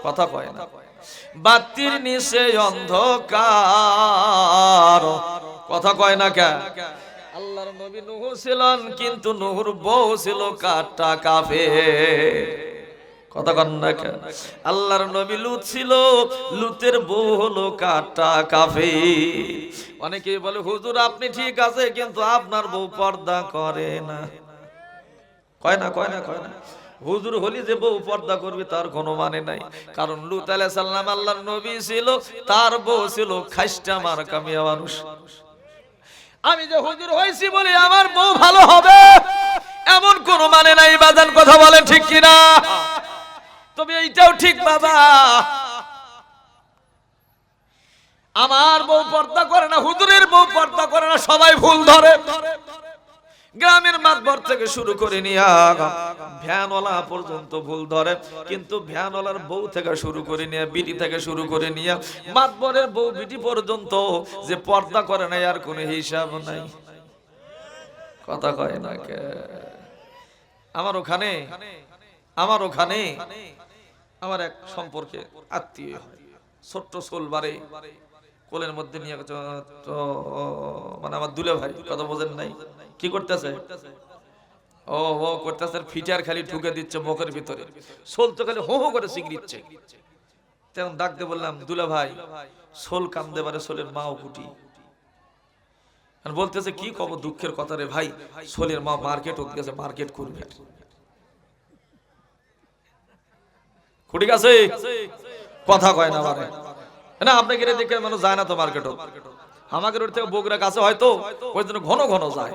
কথা কয় না, বাতির নিচে অন্ধকার। কথা কয় না কে? আল্লাহর নবী নূহ ছিলেন, কিন্তু নূহর বউ ছিল কাটা কাফের। কথা কন না কেন? আল্লাহর নবী লূত ছিল, লূতের বউ হলো কাটা কাফের। অনেকেই বলে হুজুর আপনি ঠিক আছে, কিন্তু আপনার বউ পর্দা করে না। কয় না, কয় না, কয় না। হুজুর হলি যে বউ পর্দা করবে তার কোনো মানে নাই। কারণ লূত আলাইহিস সালাম আল্লাহর নবী ছিল, তার বউ ছিল খাইস্টা মার্কা মিয়া মানুষ। আমি যে হুজুর হইছি বলে আমার বউ ভালো হবে এমন কোনো মানে নাই বাজান। কথা বলেন ঠিক কি না? তবে এইটাও ঠিক বাবা, আমার বউ পর্দা করে না, হুজুরের বউ পর্দা করে না, সবাই ভুল ধরে। গ্রামের মাতবর থেকে শুরু করে নিয়ে ভ্যানওয়ালা পর্যন্ত ভুল ধরে, কিন্তু ভ্যানওয়ালার বউ থেকে শুরু করে নিয়ে, বিটি থেকে শুরু করে নিয়ে মাতবরের বউ বিটি পর্যন্ত যে পর্দা করে না, আর কোনো হিসাব নাই। কথা কয় না কে? আমার ওখানে আমার এক সম্পর্কে আত্মীয় হয়, ছোট্ট সোল বারে কোলের মধ্যে নিয়ে, মানে আমার দুলে ভাই, কথা বোঝেন নাই? কি করতেছে? ও করতেছে ফিটার খালি ঢুকে দিচ্ছে মুখের ভিতরে, সোল তো খালি হো হো করে সিগড়িচ্ছে। তেমন ডাকতে বললাম, দুলে ভাই সোল কান্দে পারে, সোলের মাও কুটি। আর বলতেছে কি কব, দুঃখের কথা রে ভাই, সোলের মা মার্কেট হতে গেছে, মার্কেট করবে। ঠিক আছে, কথা কয় না মানে না। আপনাকে দেখে মানুষ যায় না তো মার্কেট। আমাদের ওর থেকে বগুড়া কাছে হয়তো, ওই জন্য ঘন ঘন যায়।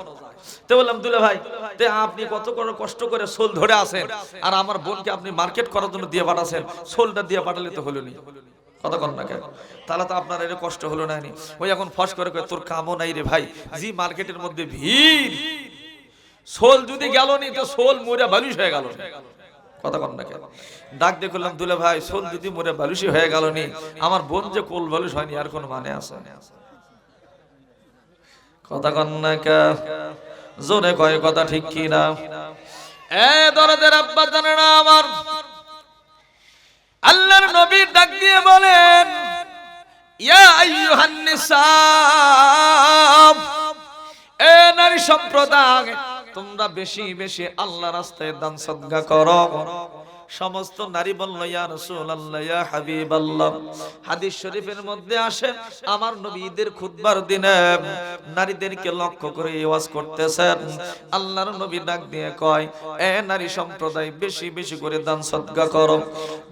তো বললাম দুলে ভাই, তে আপনি কত করে কষ্ট করে সোল ধরে আসেন, আর আমার বোনকে আপনি মার্কেট করার জন্য দিয়ে পাঠাছেন, সোলটা দিয়ে পাঠালে তো হলো নি। কথা কন না কেন? তাহলে তো আপনার এর কষ্ট হলো না নি? ওই এখন ফস করে কয় তোর কামও নাই রে ভাই, জি মার্কেটের মধ্যে ভিড়, সোল যদি গেল নি তো সোল মরে বালিশ হয়ে গেল। কথা কন না কেন? ডাক দিয়ে করলাম দুলে ভাই, সোল যদি মরে বালুসি হয়ে গেল নি, আমার বোন যে কোল বালুস হয়নি, আর কোন মানে আছে? কথা কন না কে? জোরে কয় কথা ঠিক কি না? দরদের আব্বা জানে না আমার, আল্লাহর নবী ডাক দিয়ে বলেন, ইয়া আইয়ুহান নিসা, এ নারী সম্প্রদায়, তোমরা বেশি বেশি আল্লাহর রাস্তায় দান সদকা করো। সমস্ত নারী বলল ইয়া রাসূলুল্লাহ, ইয়া হাবিবাল্লাহ। হাদিস শরীফের মধ্যে আসে, আমার নবী ঈদের খুতবার দিনে নারীদেরকে লক্ষ্য করে ওয়াজ করতেছেন। আল্লাহর নবী ডাক দিয়ে কয়, এ নারী সম্প্রদায় বেশি বেশি করে দান সদকা করো।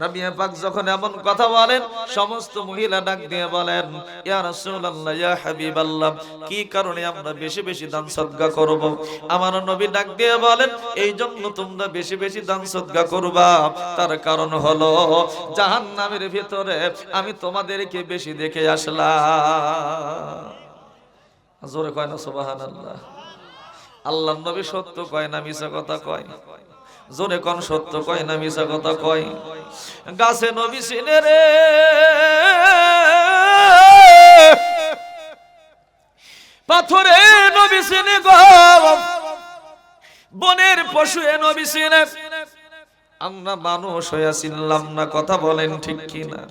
নবী পাক যখন এমন কথা বলেন, সমস্ত মহিলা ডাক দিয়ে বলেন, ইয়া রাসূলুল্লাহ, ইয়া হাবিবাল্লাহ, কি কারণে আমরা বেশি বেশি দান সদকা করব? আমার নবী ডাক দিয়ে বলেন, এই জন্য তোমরা বেশি বেশি দান সদকা করবা, তার কারণ হলো জাহান্নামের ভিতরে আমি তোমাদেরকে বেশি দেখে আসলাম। জোরে কয় না সুবহানাল্লাহ? আল্লাহর নবী সত্য কয় না মিছা কথা কয়? জোরে কোন সত্য কয় না মিছা কথা কয়? গাছে নবী চিনে রে, পাথরে নবী চিনে গো, বনের পশু এ নবী চিনে, আমরা মানুষ হইয়া চিনলাম না। কথা বলেন ঠিক কি না?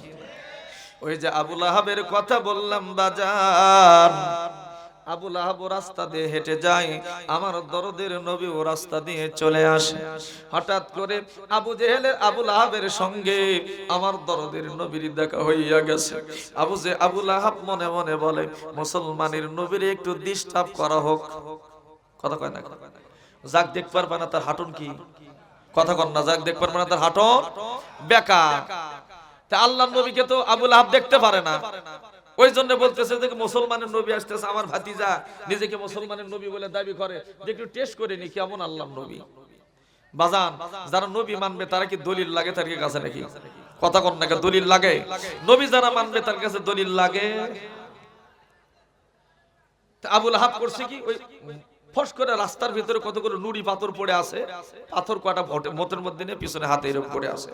ওই যে আবু লাহাবের কথা বললাম বাজার, আবু লাহাব রাস্তা দিয়ে হেঁটে যায়, আমার দরদের নবী ও রাস্তা দিয়ে চলে আসে। হঠাৎ করে আবু লাহাবের সঙ্গে আমার দরদের নবীর দেখা হইয়া গেছে। আবু লাহাব মনে মনে বলে, মুসলমানের নবীর একটু ডিস্টার্ব করা হোক। কথা কয় না? যাক দেখ পারবা না, তার হাঁটুন কি কথা কন না, যাক দেখতে পারবে না তার হাঁটো বেকা। তা আল্লাহর নবীকে তো আবু লাহাব দেখতে পারে না, ওই জন্য বলতেছে যে মুসলমানের নবী আসতেছে, আমার ভাতিজা নিজেকে মুসলমানের নবী বলে দাবি করে, যে একটু টেস্ট করে নি কেমন আল্লাহর নবী। বাজান, যারা নবী মানবে তারা কি দলিল লাগে তার কাছে নাকি? কথা কন না, দলিল লাগে? নবী যারা মানবে তার কাছে দলিল লাগে? আবু লাহাব করছে কি, ওই ফস করে রাস্তার ভিতরে কতগুলো নুড়ি পাথর পড়ে আছে, পাথর কটা মতের মধ্যে নিয়ে পিছনে হাতে এরকম পড়ে আছে।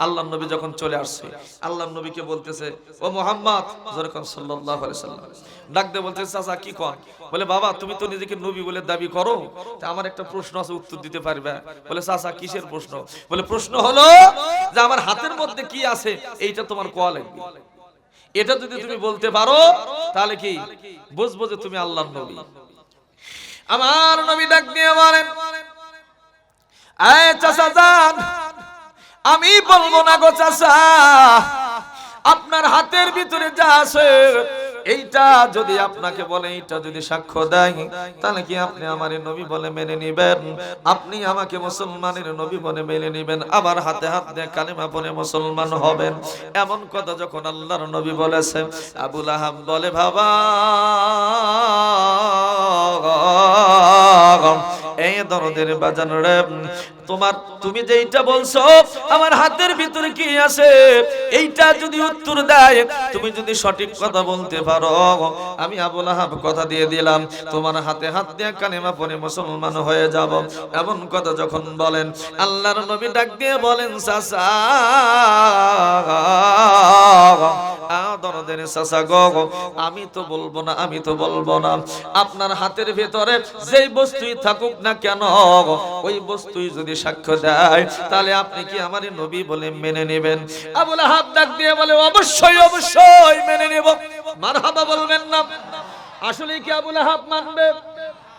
আল্লাহর নবী যখন চলে আসছে, আল্লাহর নবীকে বলতেছে, ও মুহাম্মদ যখন সাল্লাল্লাহু আলাইহি সাল্লাম ডাক দিয়ে বলতেছে, চাচা কি কন? বলে বাবা তুমি তো নিজেকে নবী বলে দাবি করো, তা আমার একটা প্রশ্ন আছে, উত্তর দিতে পারবে? বলে চাচা কিসের প্রশ্ন? বলে প্রশ্ন হলো যে আমার হাতের মধ্যে কি আছে এইটা তোমার কোয়া লাগবে, এটা যদি তুমি বলতে পারো তাহলে কি বুঝবো যে তুমি আল্লাহর নবী। আমার নবী ডাক দিয়ে বলেন, এই চাচা যান, আমি বলবো না গো চাচা, আপনার হাতের ভিতরে যা আছে এইটা যদি আপনাকে বলে, এইটা যদি সাক্ষ্য দেয়, তাহলে কি আপনি আমার নবী বলে মেনে নিবেন? আপনি আমাকে মুসলমানের নবী বলে মেনে নিবেন, আবার হাতে হাত দিয়ে কালেমা পড়ে মুসলমান হবেন। এমন কথা যখন আল্লাহর নবী বলেছে, আবু লাহাব বলে, বাবা এই দরদের বাজান রে, তুমি যেইটা বলছো আমার হাতের ভিতরে কি আছে এইটা যদি উত্তর দেয়, তুমি যদি সঠিক কথা বলতে পারো, আমি আবু লাহাব কথা দিয়ে দিলাম তোমার হাতে হাত দিয়ে কালেমা পড়ে মুসলমান হয়ে যাব। এমন কথা যখন বলেন, আল্লাহর নবী ডাক দিয়ে বলেন, চাচা দরদের চাচা গো, আমি তো বলবো না, আমি তো বলবো না। আপনার হাতের ভিতরে যেই বস্তুই থাকুক না কেন, ওই বস্তুই যদি সাক্ষ্য দেয়, তাহলে আপনি কি আমার নবী বলে মেনে নেবেন? আবু লাহাব ডাক দিয়ে বলে, অবশ্যই অবশ্যই মেনে নেব। মারহাবা বলবেন না? আসলে কি আবু লাহাব মানবে?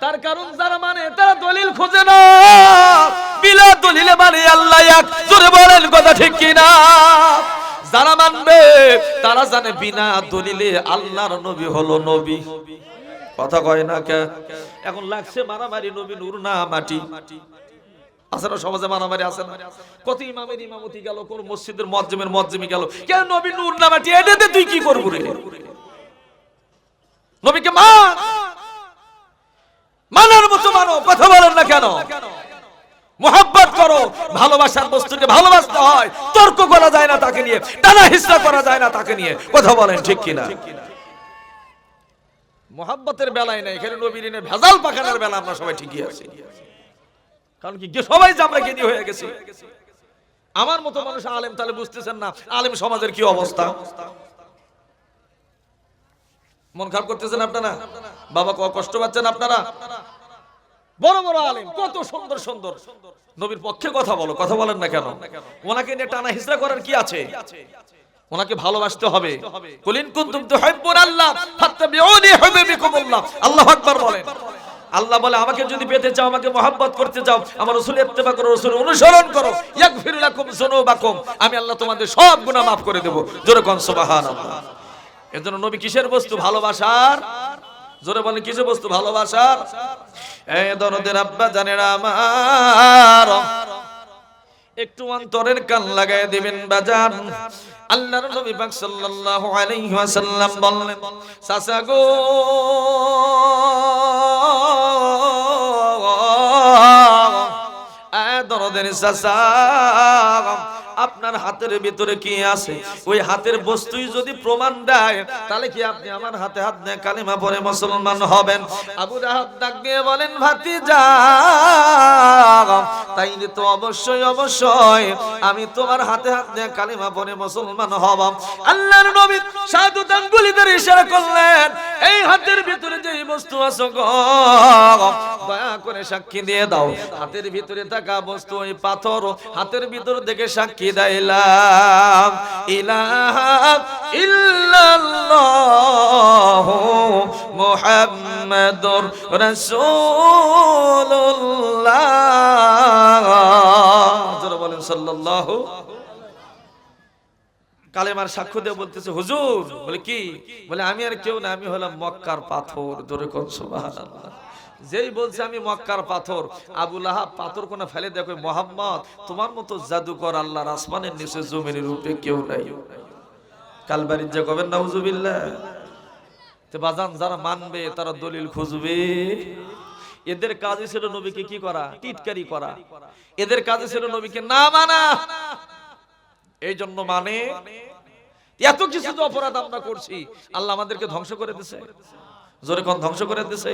তার কারণ যারা মানে তারা দলিল খোঁজে না, বিলা দলিলে মানে আল্লাহ এক। জোরে বলেন কথা ঠিক কিনা? যারা মানবে তারা জানে বিনা দলিলে আল্লাহর নবী হলো নবী। কথা কয় না কে? এখন লাগছে মারামারি, নবী নূর না মাটি। আছে না সমাজে মারামারি? আছে না? কত ইমামের ইমামতি গেল, কোন মসজিদের মুয়াজ্জিমের মুয়াজ্জিমি গেল, কেন নবী নূর না মাটি, এটাতে তুই কি করবি রে? নবীকে মান, মানার মতো মানো। কথা বলেন না কেন? মোহাব্বত করো, ভালোবাসার বস্তুকে ভালোবাসতে হয়, তর্ক করা যায় না তাকে নিয়ে, টানা হিসরা করা যায় না তাকে নিয়ে। কথা বলেন ঠিক কিনা? মোহাব্বতের বেলায় নাই, এখানে নবীর এনে ভেজাল পাখানোর বেলা আমরা সবাই ঠিকই আছি। কারণ কি সবাই যে আমরা জ্ঞানী হয়ে গেছি। আমার মতো মানুষ আলেম, তাহলে বুঝতেছেন না আলেম সমাজের কি অবস্থা? মন খারাপ করতেছেন আপনারা? বাবা কষ্ট পাচ্ছেন আপনারা? বড় বড় আলেম কত সুন্দর সুন্দর নবীর পক্ষে কথা বলো, কথা বলেন না কেন? ওনাকে নিয়ে টানা হিজরা করার কি আছে? ওনাকে ভালোবাসতে হবে। কুলিন কুনতুম তুহিব্বুনাল্লাহ ফাত্তাবিউনি ইউহিব্বুকুমুল্লাহ। আল্লাহু আকবার বলেন। আল্লাহ বলে আমাকে যদি পেতে চাও, আমাকে মহব্বত করতে চাও, আমার রাসূলের ইত্তেবা করো, রাসূলের অনুসরণ করো, ইয়াগফির লাকুম যুনুবাকুম, আমি আল্লাহ তোমাদের সব গুনাহ maaf করে দেব। জোরে কোন সুবহানাল্লাহ। এজন্য নবী কিসের বস্তু? ভালোবাসার। জোরে বলেন কিসের বস্তু? ভালোবাসার। এই দরদের আব্বা জানেরা আমার, একটু অন্তরের কান লাগায় দিবেন বাজান। আল্লাহর নবী পাক সাল্লাল্লাহু আলাইহি ওয়াসাল্লাম বললেন, চাচা গো দরদের চাচা, আপনার হাতের ভিতরে কি আছে ওই হাতের বস্তুই যদি প্রমাণ দেয়, তাহলে কি আপনি আমার হাতে হাত দিয়ে কালিমা পড়ে মুসলমান হবেন? আবু লাহাব ডাক দিয়ে বলেন, ভাতিজা তাইলে তো অবশ্যই অবশ্যই আমি তোমার হাতে হাত দিয়ে কালিমা পড়ে মুসলমান হব। আল্লাহর নবী শাহাদাত আঙ্গুলি ধরে ইশারা করলেন, এই হাতের ভিতরে যে বস্তু আছে গো, দয়া করে সাক্ষী দিয়ে দাও। হাতের ভিতরে থাকা বস্তু ওই পাথর, হাতের ভিতর থেকে সাক্ষী দিলাম ইলাহা ইল্লাল্লাহু মুহাম্মাদুর রাসূলুল্লাহ। যারা বলেন সাল্লাল্লাহু, কালেমার সাক্ষ্য দিয়ে বলতেছে, হুজুর বলে কি? বলে আমি আর কেউ না, আমি হলাম মক্কার পাথর। জোরে কোন সুবহানাল্লাহ। যেই বলছে আমি মক্কার পাথর, আবু লাহাব পাথর কোনা ফেলে দেখো, মোহাম্মদ তোমার মতো জাদুকর আল্লাহর আসমানের নিচে জমিনের উপরে কেউ নাই। কালবারির যে কবেন নাউজুবিল্লাহ। তো বাজান যারা মানবে তারা দলিল খুঁজবে। এদের কাজই ছিল নবীকে কি করা? টিটকারি করা। এদের কাজই ছিল নবীকে না মানা। এই জন্য মানে এত কিছু তো অপরাধ আমরা করছি, আল্লাহ আমাদেরকে ধ্বংস করে দিয়েছে। জোরে কোন ধ্বংস করে দিয়েছে?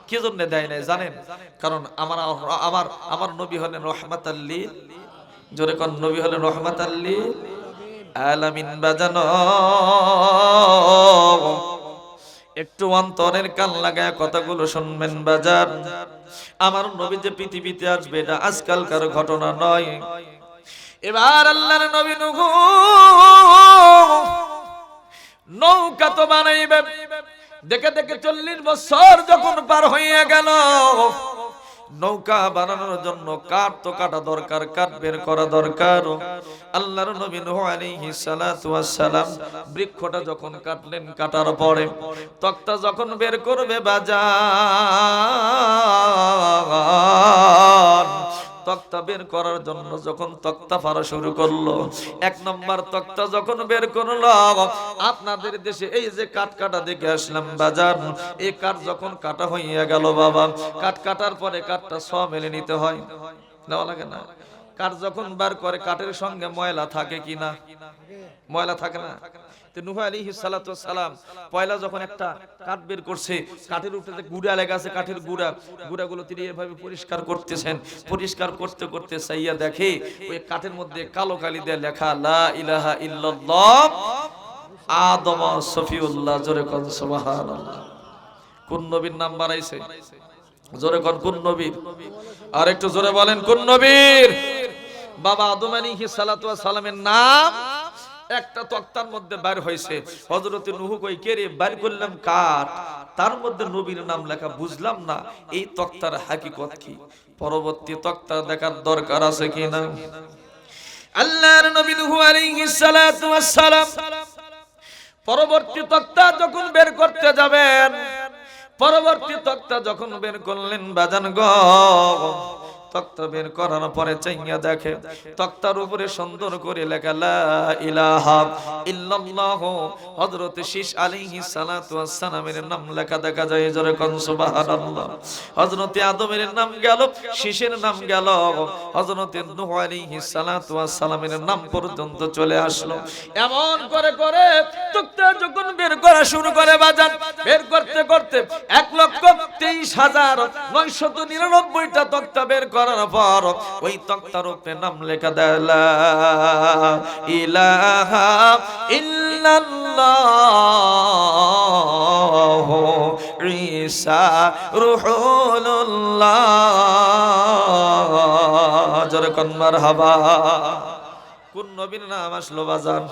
কি জন্য দেয় নাই জানেন? কারণ আমার আমার আমার নবী হলেন রহমাতাল লিল। জোরে কোন নবী হলেন রহমাতাল লিল আলামিন। বাজানো একটু অন্তরের কান লাগায় কথাগুলো শুনবেন বাজার। আমার নবী যে পৃথিবীতে আসবে এটা আজকালকার ঘটনা নয়। এবার আল্লাহর নবী নূহ নৌকা তো বানাইবে, দেখে দেখে 40 বছর যখন পার হয়ে গেল, নৌকা বানানোর জন্য কাঠ তো কাটা দরকার, কাঠ বের করা দরকার। আল্লাহর নবী নূহ আলাইহিস সালাতু ওয়াস সালাম বৃক্ষটা যখন কাটলেন, কাটার পরে তক্তা যখন বের করবে বাজার, তক্তা বের করার জন্য যখন তক্তা ফাড়া শুরু করলো, 1 নম্বর তক্তা যখন বের করলো, আপনাদের দেশে এই যে কাঠ কাটা দেখে আসলাম বাজার, এই কাঠ যখন কাটা হইয়া গেল বাবা, কাঠ কাটার পরে কাঠটা মেলে নিতে হয়, নেওয়া লাগে না? কাঠ যখন বার করে কাঠের সঙ্গে ময়লা থাকে কি না? ময়লা থাকে না? নূহ আলাইহিস সালাতু ওয়াস সালাম পয়লা যখন একটা কাঠ বের করছে, কাঠের উপরে যে গুড়া লেগে আছে, কাঠের গুড়াগুলো তিনি এভাবে পরিষ্কার করতেছেন। পরিষ্কার করতে করতে সাইয়া দেখে ওই কাঠের মধ্যে কালো কালি দিয়ে লেখা লা ইলাহা ইল্লাল্লাহ আদম সফিউল্লাহ। জোরে কোন সুবহানাল্লাহ। কোন নবীর নাম বাড়াইছে? জোরে কোন কোন নবীর? আর একটু জোরে বলেন কোন নবীর? বাবা আদম আলাইহিস সালাতু ওয়াস সালামের নাম একটা তক্তার মধ্যে বের হইছে। হযরত নূহ কই কে রে? বের করলাম কাঠ, তার মধ্যে নবীর নাম লেখা, বুঝলাম না এই তক্তার হাকিকত কি। পরবর্তী তক্তা দেখার দরকার আছে কিনা? আল্লাহর নবী নূহ আলাইহিস সালাতু ওয়াস সালাম পরবর্তী তক্তা যখন বের করতে যাবেন, পরবর্তী তক্তা যখন বের করলেন বাজান গো, তক্তা বের করার পরে চাইয়া দেখে তক্তার উপরে সুন্দর করে লেখা লা ইলাহা ইল্লাল্লাহ। হযরত শীশ আলাইহিস সালাতু ওয়াস সালামের নাম লেখা দেখা যায়। জোরে কোন সুবহানাল্লাহ। হযরত আদমের নাম গেল, শীশের নাম গেল, হযরত নূহ আলাইহিস সালাতু ওয়াস সালামের নাম পর্যন্ত চলে আসলো। এমন করে করে তক্তা যখন বের করা শুরু করে বাজান, বের করতে করতে 1,23,999টা তক্তা বের করার পর ওই তক্তার উপরে নাম লেখা দেয় লা ইলাহা ইল্লাল্লাহ ঈসা রূহুল্লাহ। জোরে কোন মারহাবা। কোন নবীর নাম আসলো বাজান?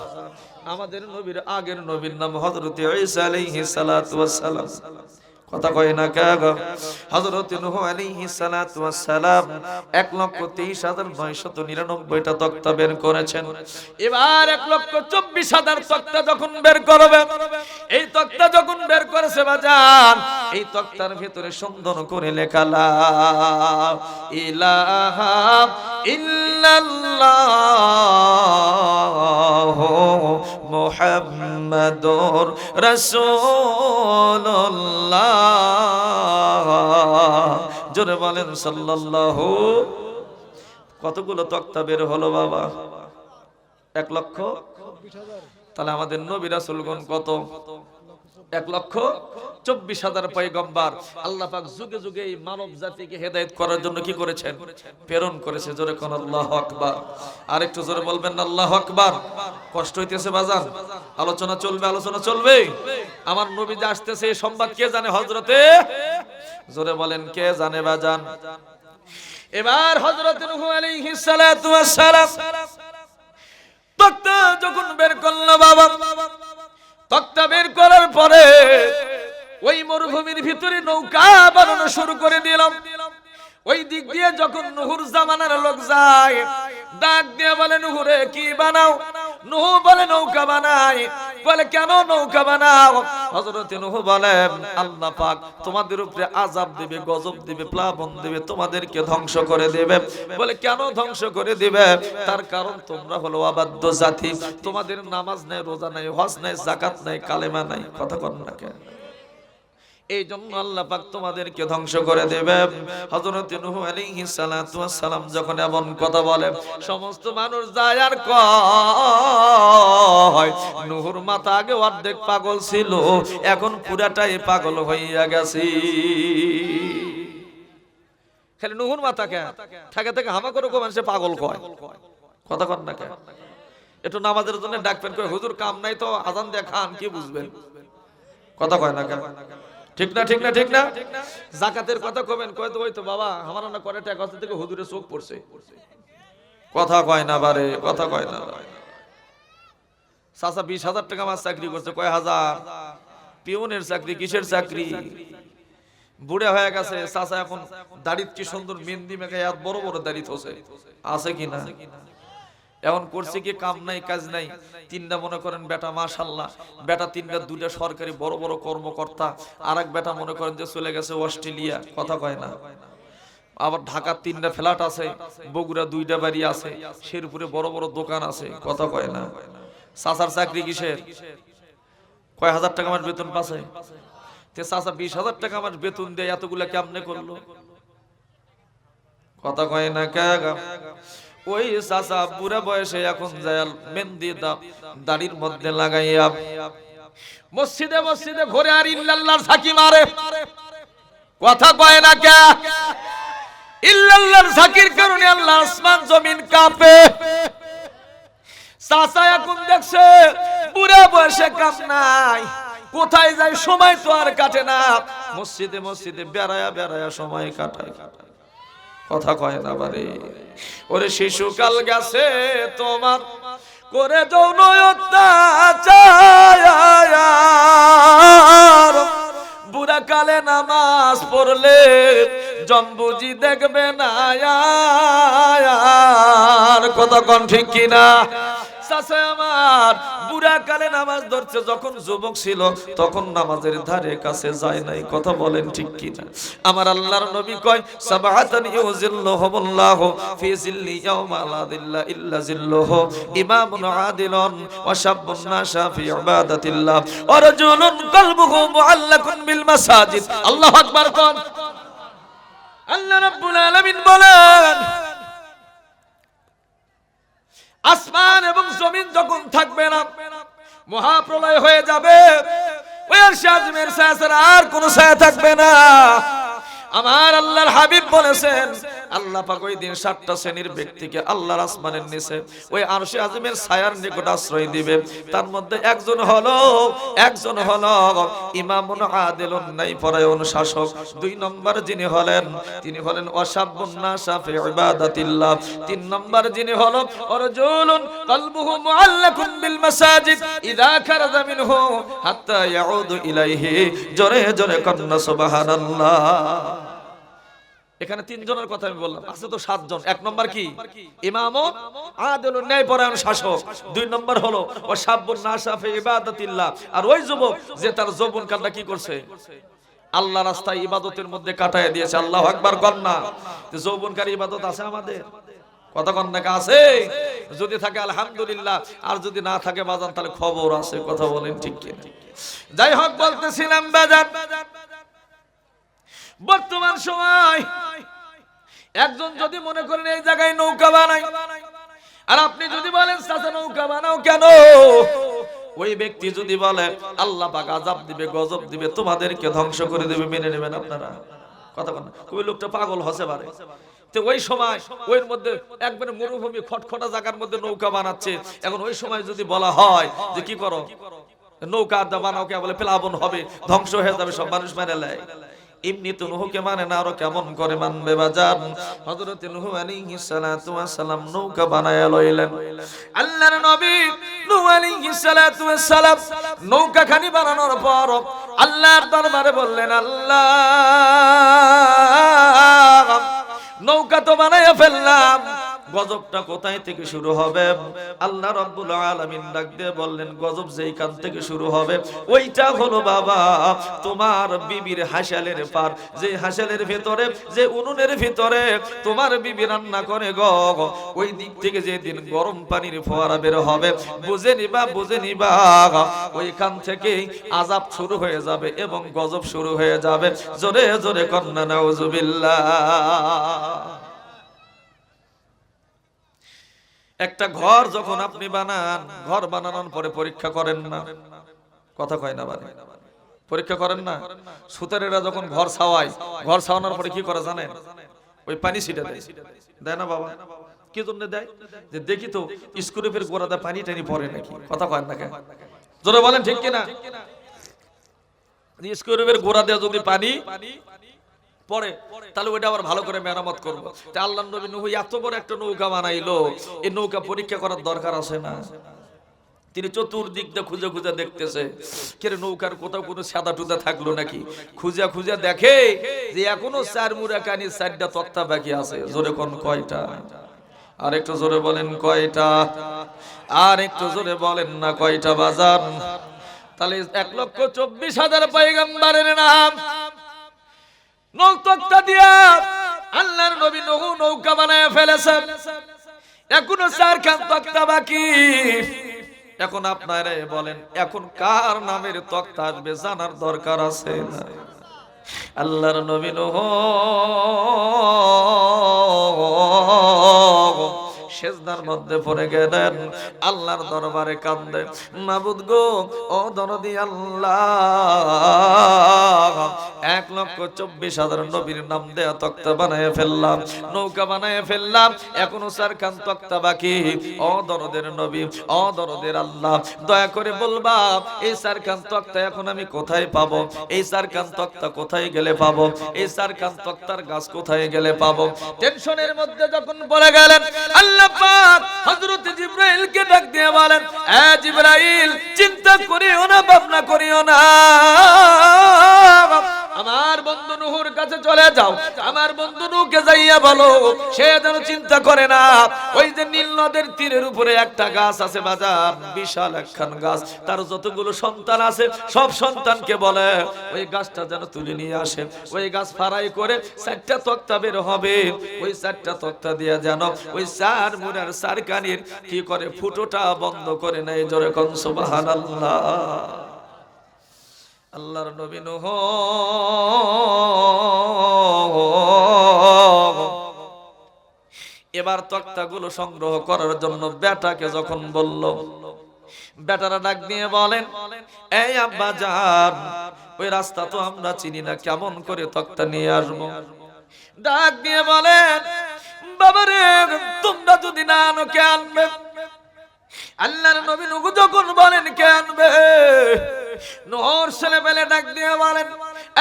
আমাদের নবীর আগের নবীর নাম হযরত ঈসা আলাইহিস সালাতু ওয়াস সালাম। কথা কয় না কে গো? হযরত নূহ আলাইহিস সালাতু ওয়াস সালাম 1,23,999টা তক্তা বের করেছেন। এবার 1,24,000 তক্তা যখন বের করবে, এই তক্তা যখন বের করেছে বাজান, এই তক্তার ভিতরে সুন্দর করে লেখা লা ইলাহা ইল্লাল্লাহ মুহাম্মাদুর রাসূলুল্লাহ। জোরে বলেন সাল্লাল্লাহু। কতগুলো তক্তা বের হলো বাবা? 1,24,000। তাহলে আমাদের নবী রাসূলগণ কত? 1,24,000 পয়গম্বর আল্লাহ পাক যুগে যুগে এই মানব জাতিকে হেদায়েত করার জন্য কি করেছেন? প্রেরণ করেছে। জোরে কোন আল্লাহু আকবার। আর একটু জোরে বলবেন আল্লাহু আকবার। কষ্ট হইতেছে বাজার? আলোচনা চলবে, আলোচনা চলবে। আমার নবী যে আসতেছে এই সংবাদ কে জানে? হযরতে, জোরে বলেন কে জানে বাজান? এবার হযরত নূহ আলাইহিস সালাতু ওয়াস সালাম তক্তা যখন বের করলো বাবা, তক্তা বের করার পরে ওই মরুভূমির ভিতরে নৌকা বানানো শুরু করে দিলাম। ওই দিক দিয়ে যখন নূহুর জামানার লোক যায়, ডাক দিয়ে বলে নূহ রে কি বানাও? নূহ বলে নৌকা বানাই। বলে কেন নৌকা বানাও? হযরত নূহ বলেন আল্লাহ পাক তোমাদের উপরে আযাব দিবে, গজব দিবে, প্লাবন দিবে, তোমাদেরকে ধ্বংস করে দেবে। বলে কেন ধ্বংস করে দিবে? তার কারণ তোমরা হলো অবাধ্য জাতি, তোমাদের নামাজ নাই, রোজা নাই, হজ নাই, যাকাত নাই, কালেমা নাই। কথা কন না কেন? এই জন্য আল্লাহ পাক তোমাদেরকে ধ্বংস করে দেবে। হযরত নূহ আলাইহিস সালাতু ওয়াস সালাম যখন এমন কথা বলে, সমস্ত মানুষ যায় আর কয় নূহর মাথা আগে অর্ধেক পাগল ছিল, এখন পুরাটাই পাগল হইয়া গেছে। খালি নূহর মাথা কে থাকে থাকে হামা করে কো মানুষে পাগল কয়। কথা কন না কেন? একটু নামাজের জন্য ডাকবেন, কয় হুজুর কাম নাই তো আজান দিয়ে খান, কি বুঝবেন? কথা কয় না কেন? ঠিক না ঠিক না ঠিক না? যাকাতের কথা কবেন, কয় তো ওই তো বাবা আমার না করে টাকা থেকে হুজুরের চোখ পড়ছে। কথা কয় না বারে, কথা কয় না। চাচা 20,000 টাকা আমার চাকরি করছে, কয় হাজার? পিওনের চাকরি, কিসের চাকরি? বুড়া হয়ে গেছে চাচা, এখন দাড়িত কি সুন্দর মেহেন্দি মেখে এত বড় বড় দাড়িত হচ্ছে, আছে কিনা? এখন করছে কি কাম নাই, কাজ নাই। তিনটা মনে করেন বেটা, মাশাআল্লাহ বেটা তিনটা, দুইটা সরকারি বড় বড় কর্মকর্তা, আর এক বেটা মনে করেন যে চলে গেছে অস্ট্রেলিয়া। কথা কয় না? আবার ঢাকার 3টা ফ্ল্যাট আছে, বগুড়া 2টা বাড়ি আছে, শেরপুরে বড় বড় দোকান আছে। কথা কয় না? চাচার চাকরি কিসের? কয় হাজার টাকা আমার বেতন পাচ্ছে? তে চাচা 20,000 টাকা আমার বেতন দেয়, এতগুলা কেমনে করলো? কথা কয় না কে? ওই চাচা বুড়া বয়সে এখন যায় মেহেন্দি দাড়ির মধ্যে লাগাইয়া মসজিদে মসজিদে ঘুরে আর ইল্লাল্লাহর ঝাঁকি মারে। কথা কয় না কে? ইল্লাল্লাহর ঝাঁকির কারণে আল্লাহ আসমান জমিন কাঁপে। চাচা এখন দেখছে বুড়া বয়সে কাম নাই, কোথায় যায় সময় তো আর কাটে না, মসজিদে মসজিদে বেড়ায়া বেড়ায়া সময় কাটায়। কথা কয় না বারে? ওরে শিশুকাল গেছে তোমার করে যৌন অত্যাচার, বুড়া কালে নামাজ পড়লে জম্বুজি দেখবে না আর। কথা কন ঠিক কিনা? চাচা আমার বুড়া কালে নামাজ ধরছে, যখন যুবক ছিল তখন নামাজের ধারে কাছে যায় নাই। কথা বলেন ঠিক কিনা? আমার আল্লাহর নবী কয় সাবাতান ইউজিল্লুহুমুল্লাহু ফি জিল্লি ইয়াউমা লা যিল্লা ইল্লা জিল্লুহু, ইমামুন আদিলুন ওয়া শাববুন নাশা ফি ইবাদাতিল্লাহ ওয়া রাজুলুন কলবুহু মুআল্লাকুন বিল মাসাজিদ। আল্লাহু আকবার কোন। আল্লাহ রাব্বুল আলামিন বলেন আসমান এবং জমিন যখন থাকবে না, মহাপ্রলয় হয়ে যাবে, ওই আরশের ছায়া ছাড়া আর কোনো ছায়া থাকবে না। আমার আল্লাহর হাবিব বলেছেন আল্লাহ পাক ওই দিন 7টা শ্রেণীর ব্যক্তিকে আল্লাহর আসমানের নিচে ওই আরশে আযমের ছায়ার নিকট আশ্রয় দিবে। তার মধ্যে একজন হলো ইমামুন আদিলুন, ন্যায়পরায়ণ শাসক। 2 নম্বর যিনি হলেন তিনি হলেন ওয়াশাবুন নাশা ফি ইবাদাতিল্লাহ। 3 নম্বর যিনি হলো রাজুলুন কলবুহু মুআল্লাকুন বিল মাসাজিদ ইযা খারাজা মিনহু হাত্তা ইয়াউদু ইলাইহি। জোরে জোরে কন্না সুবহানাল্লাহ। এখানে 3 জনের কথা আমি বললাম, আছে তো 7 জন। 1 নম্বর কি? ইমামুন আদিলুন, ন্যায়পরায়ণ শাসক। 2 নম্বর হলো ওয়াশাবুন নাশা ফি ইবাদাতিল্লাহ, আর ওই যুবক যে তার যৌবনকালটা কি করছে? আল্লাহ রাস্তায় ইবাদতের মধ্যে কাটায় দিয়েছে। আল্লাহু আকবার কর না? যৌবনকার ইবাদত আছে আমাদের? কথা কন না? আছে? যদি থাকে আলহামদুলিল্লাহ, আর যদি না থাকে বাজান তাহলে খবর আছে। কথা বলেন ঠিক কি? যাই হোক, বলতেছিলাম বাজান বর্তমান সময় একজন যদি মনে করেন এই জায়গায় নৌকা বানাই, আর আপনি যদি বলেন চাচা নৌকা বানাও কেন, ওই ব্যক্তি যদি বলে আল্লাহ পাক আযাব দিবে, গজব দিবে, তোমাদেরকে ধ্বংস করে দেবে, মেনে নেবেন আপনারা? কথা বলেন। ওই লোকটা পাগল হতে পারে। তো ওই সময় ওই মধ্যে একবারে মরুভূমি খটখটা জায়গার মধ্যে নৌকা বানাচ্ছে। এখন ওই সময় যদি বলা হয় যে কি করো নৌকা বানাও, কে বলে প্লাবন হবে, ধ্বংস হয়ে যাবে, সব মানুষ মেরে নেয়। এমনি তো নূহকে মানে না, আরো কেমন করে মানবে বাজার? হযরত নূহ আলাইহিস সালাতু ওয়াস সালাম নৌকা বানায়া লইলেন। আল্লাহর নবী নূহ আলাইহিস সালাতু ওয়াস সালাম নৌকা খানি বানানোর পর আল্লাহর দরবারে বললেন, আল্লাহ নৌকা তো বানায়া ফেললাম, গজবটা কোথায় থেকে শুরু হবে? আল্লাহ রাব্বুল আলামিন ডাক দিয়ে বললেন, গজব যেইখান থেকে শুরু হবে ওইটা হলো বাবা তোমার বিবির হাসালের পার, যে হাসালের ভিতরে, যে উনুনের ভিতরে তোমার বিবি রান্না করে গো, ওই দিক থেকে যেদিন গরম পানির ফোয়ারা বের হবে, বুঝে নিবা ওইখান থেকে আযাব শুরু হয়ে যাবে এবং গজব শুরু হয়ে যাবে। জোরে জোরে কন্না নাউজুবিল্লাহ। একটা ঘর যখন আপনি বানান, ঘর বানানোর পরে পরীক্ষা করেন না? কথা কয় না? বারে পরীক্ষা করেন না? সুতারেরা যখন ঘর ছাওয়ায়, ঘর ছাওয়ানোর পরে কি করে জানেন? ওই পানি ছিটে দেয় না বাবা? কি জন্য দেয়? যে দেখি তো স্ক্রুপের গোড়াতে পানি টানি পড়ে নাকি। কথা কয় না? জোরে বলেন ঠিক কিনা? স্ক্রুপের গোড়া দিয়ে যদি পানি পরে তাহলে ওইটা আবার ভালো করে মেরামত করবো। আল্লাহর নবী নূহ এত বড় একটা নৌকা বানাইলো, এই নৌকা পরীক্ষা করার দরকার আছে না? তিনি চতুর্দিক দিয়ে খুঁজে খুঁজে দেখতেছে, কে নৌকার কোথাও কোনো সাদা টুদা থাকলো নাকি। খুঁজে খুঁজে দেখে যে এখনো 4 মুড়া কানি 4টা তক্তা বাকি আছে। জোরে কোন কয়টা? আর একটু জোরে বলেন কয়টা? আর একটু জোরে বলেন না কয়টা বাজার? তাহলে 1,24,000 পয়গম্বরের নাম নৌকা দিয়া আল্লাহর নবী নূহ নৌকা বানায় ফেলেছেন। এখনো 4 খান তক্তা বাকি। এখন আপনারা বলেন, এখন কার নামের তক্তা আসবে জানার দরকার আছে না? আল্লাহর নবী নূহ সেজদার মধ্যে পড়ে গেলেন, আল্লাহর দরবারে কান্দে, মাবুদ গো, ও দরদি আল্লাহ, 1,24,000 নবীর নাম দেয়া তক্তা বানায় ফেললাম, নৌকা বানায় ফেললাম, এখনো 4 খান তক্তা বাকি। ও দরদের নবী, ও দরদের আল্লাহ, দয়া করে বলবা এই 4 খান তক্তা এখন আমি কোথায় পাবো? এই 4 খান তক্তা কোথায় গেলে পাবো? এই 4 খান তক্তার গাছ কোথায় গেলে পাবো? টেনশনের মধ্যে যখন পড়ে গেলেন, আল্লাহ পাক হযরত জিবরাইলকে ডাক দিয়ে বলেন, এ জিবরাইল, চিন্তা করিও না, ভাবনা করিও না, আমার বন্ধু নূহের কাছে চলে যাও, আমার বন্ধু নূহকে যাইয়া বলো সে যেন চিন্তা করে না। ওই যে নীল নদের তীরের উপরে একটা গাছ আছে বাজার, বিশাল একখান গাছ, তার যতগুলো সন্তান আছে সব সন্তানকে বলে ওই গাছটা যেন তুলে নিয়ে আসে। ওই গাছ ফাড়াই করে 4টা তক্তা বের হবে, ওই 4টা তক্তা দিয়ে যেন ওই 4 মুড়ার 4 কানির কি করে ফুটোটা বন্ধ করে নেয়। জোরে কোন সুবহানাল্লাহ। আল্লাহর নবী নূহ এবার তক্তাগুলো সংগ্রহ করার জন্য বেটাকে যখন বলল, বেটারা ডাক দিয়ে বলেন, এই আব্বা জান, ওই রাস্তা তো আমরা চিনি না, কেমন করে তক্তা নিয়ে আসবো? ডাক দিয়ে বলেন, বাবারে, তোমরা যদি না আনো কে আনবে? আল্লাহর নবী নূহ যখন বলেন কে আনবে, নূহর ছেলেপেলে ডাক দিয়ে বলেন,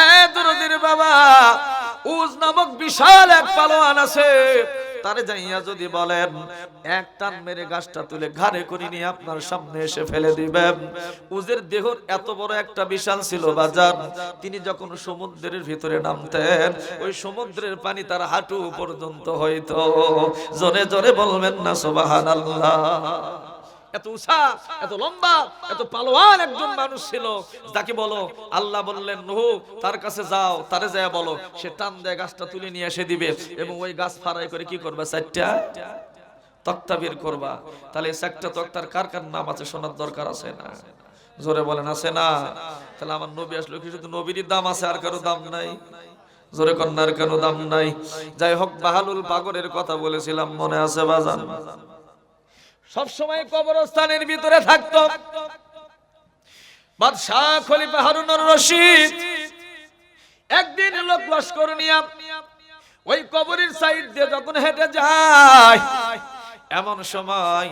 এ দরদির বাবা, উজ নামক বিশাল এক পালোয়ান আছে, তারে যাইয়া যদি বলেন এক টান মেরে গাছটা তুলে ঘাড়ে করে নিয়ে আপনার সামনে এসে ফেলে দিবেন। উজের দেহ এত বড় একটা বিশাল ছিল বাজার, তিনি যখন সমুদ্রের ভিতরে নামতেন ওই সমুদ্রের পানি তার হাঁটু পর্যন্ত হইতো। জোরে জোরে বলবেন না সুবহানাল্লাহ। এত উঁচা, এত লম্বা, এত পালোয়ান একজন মানুষ ছিল, যাকে বলো আল্লাহ বললেন নূহ তার কাছে যাও, তারে যায় বলো সে টান দেয় গাছটা তুলে নিয়ে এসে দিবে এবং ওই গাছ ফাড়াই করে কি করবে? 4টা তক্তা বের করবা। তাহলে 4টা তক্তার কার কার নাম আছে শোনার দরকার আছে না? জোরে বলেন আছে না? তাহলে আমার নবী আসলো কি শুধু নবীরই দাম আছে আর কারো দাম নাই? জোরে কন্যার কেন দাম নাই? যাই হোক, বাহালুল পাগরের কথা বলেছিলাম, মনে আছে বাজান? সব সময় কবরস্থানের ভিতরে থাকতো বাদশাহ খলিফা হারুনুর রশিদ। একদিন লোক লস্কর নিয়ে ওই কবরের সাইড দিয়ে যখন হেঁটে যায়, এমন সময়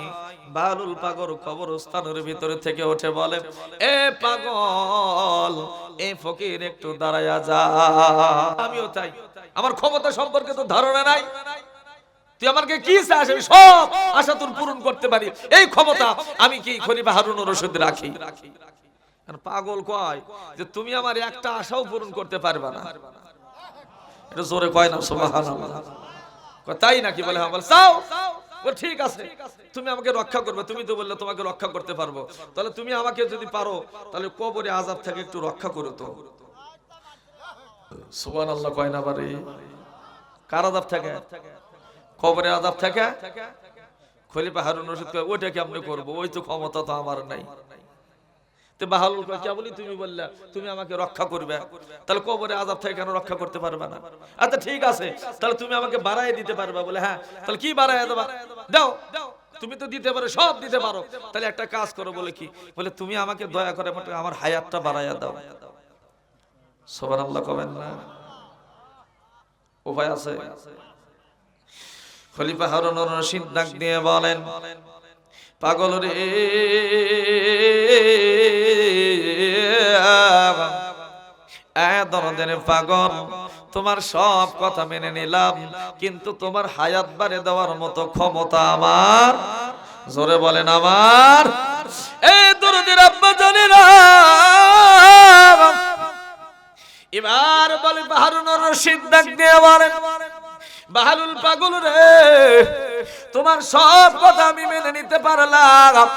বালুল পাগল কবরস্থানের ভিতরে থেকে উঠে বলে, এ পাগল, এ ফকির, একটু দাঁড়ায়া যা। আমিও চাই, আমার ক্ষমতা সম্পর্কে তো ধারণা নাই, তুই আমাকে কি চাস আমি সব আশা তোর পূরণ করতে পারি, এই ক্ষমতা আমি কি খলিফা হারুনুর রশিদ রাখি? পাগল কয় যে তুমি আমার একটা আশাও পূরণ করতে পারবে না। এটা জোরে কয় না সুবহানাল্লাহ? তাই নাকি? বলে হ্যাঁ। বলে চাও, বলে ঠিক আছে, তুমি আমাকে রক্ষা করবে, তুমি তো বললে তোমাকে রক্ষা করতে পারবো, তাহলে তুমি আমাকে যদি পারো তাহলে কবরে আযাব থেকে একটু রক্ষা করো তো। সুবহানাল্লাহ কয় না বারে? কার আযাব থেকে? কবরে আযাব থেকে। খলিফা হারুন রশিদ কয় ওইটা কেমনে করব, ওই তো ক্ষমতা তো আমার নাই। তে বাহালুল কয় কেবলই তুমি বললা তুমি আমাকে রক্ষা করবে, তাহলে কবরে আযাব থেকে কেন রক্ষা করতে পারবে না? আচ্ছা ঠিক আছে, তাহলে তুমি আমাকে বাড়ায় দিতে পারবে? বলে হ্যাঁ। তাহলে কি বাড়ায় দেবা? দাও, তুমি তো দিতে পারো, সব দিতে পারো, তাহলে একটা কাজ করো। বলে কি? বলে তুমি আমাকে দয়া করে আমার হায়াতটা বাড়াইয়া দাও। সুবহানাল্লাহ কবেন না? উপায় আছে? খলিফা হারুন রশিদ ডাক দিয়ে বলেন, পাগল রে, দরদের পাগল, তোমার সব কথা মেনে নিলাম, কিন্তু তোমার হায়াত বাড়ে দেওয়ার মতো ক্ষমতা আমার, জোরে বলেন আমার, এই দরদের আব্বা জানেরা। এবার বলে হারুন রশিদ ডাক দিয়ে বলেন, বাহালুল পাগল রে, তোমার সব কথা আমি মেনে নিতে পারলাম,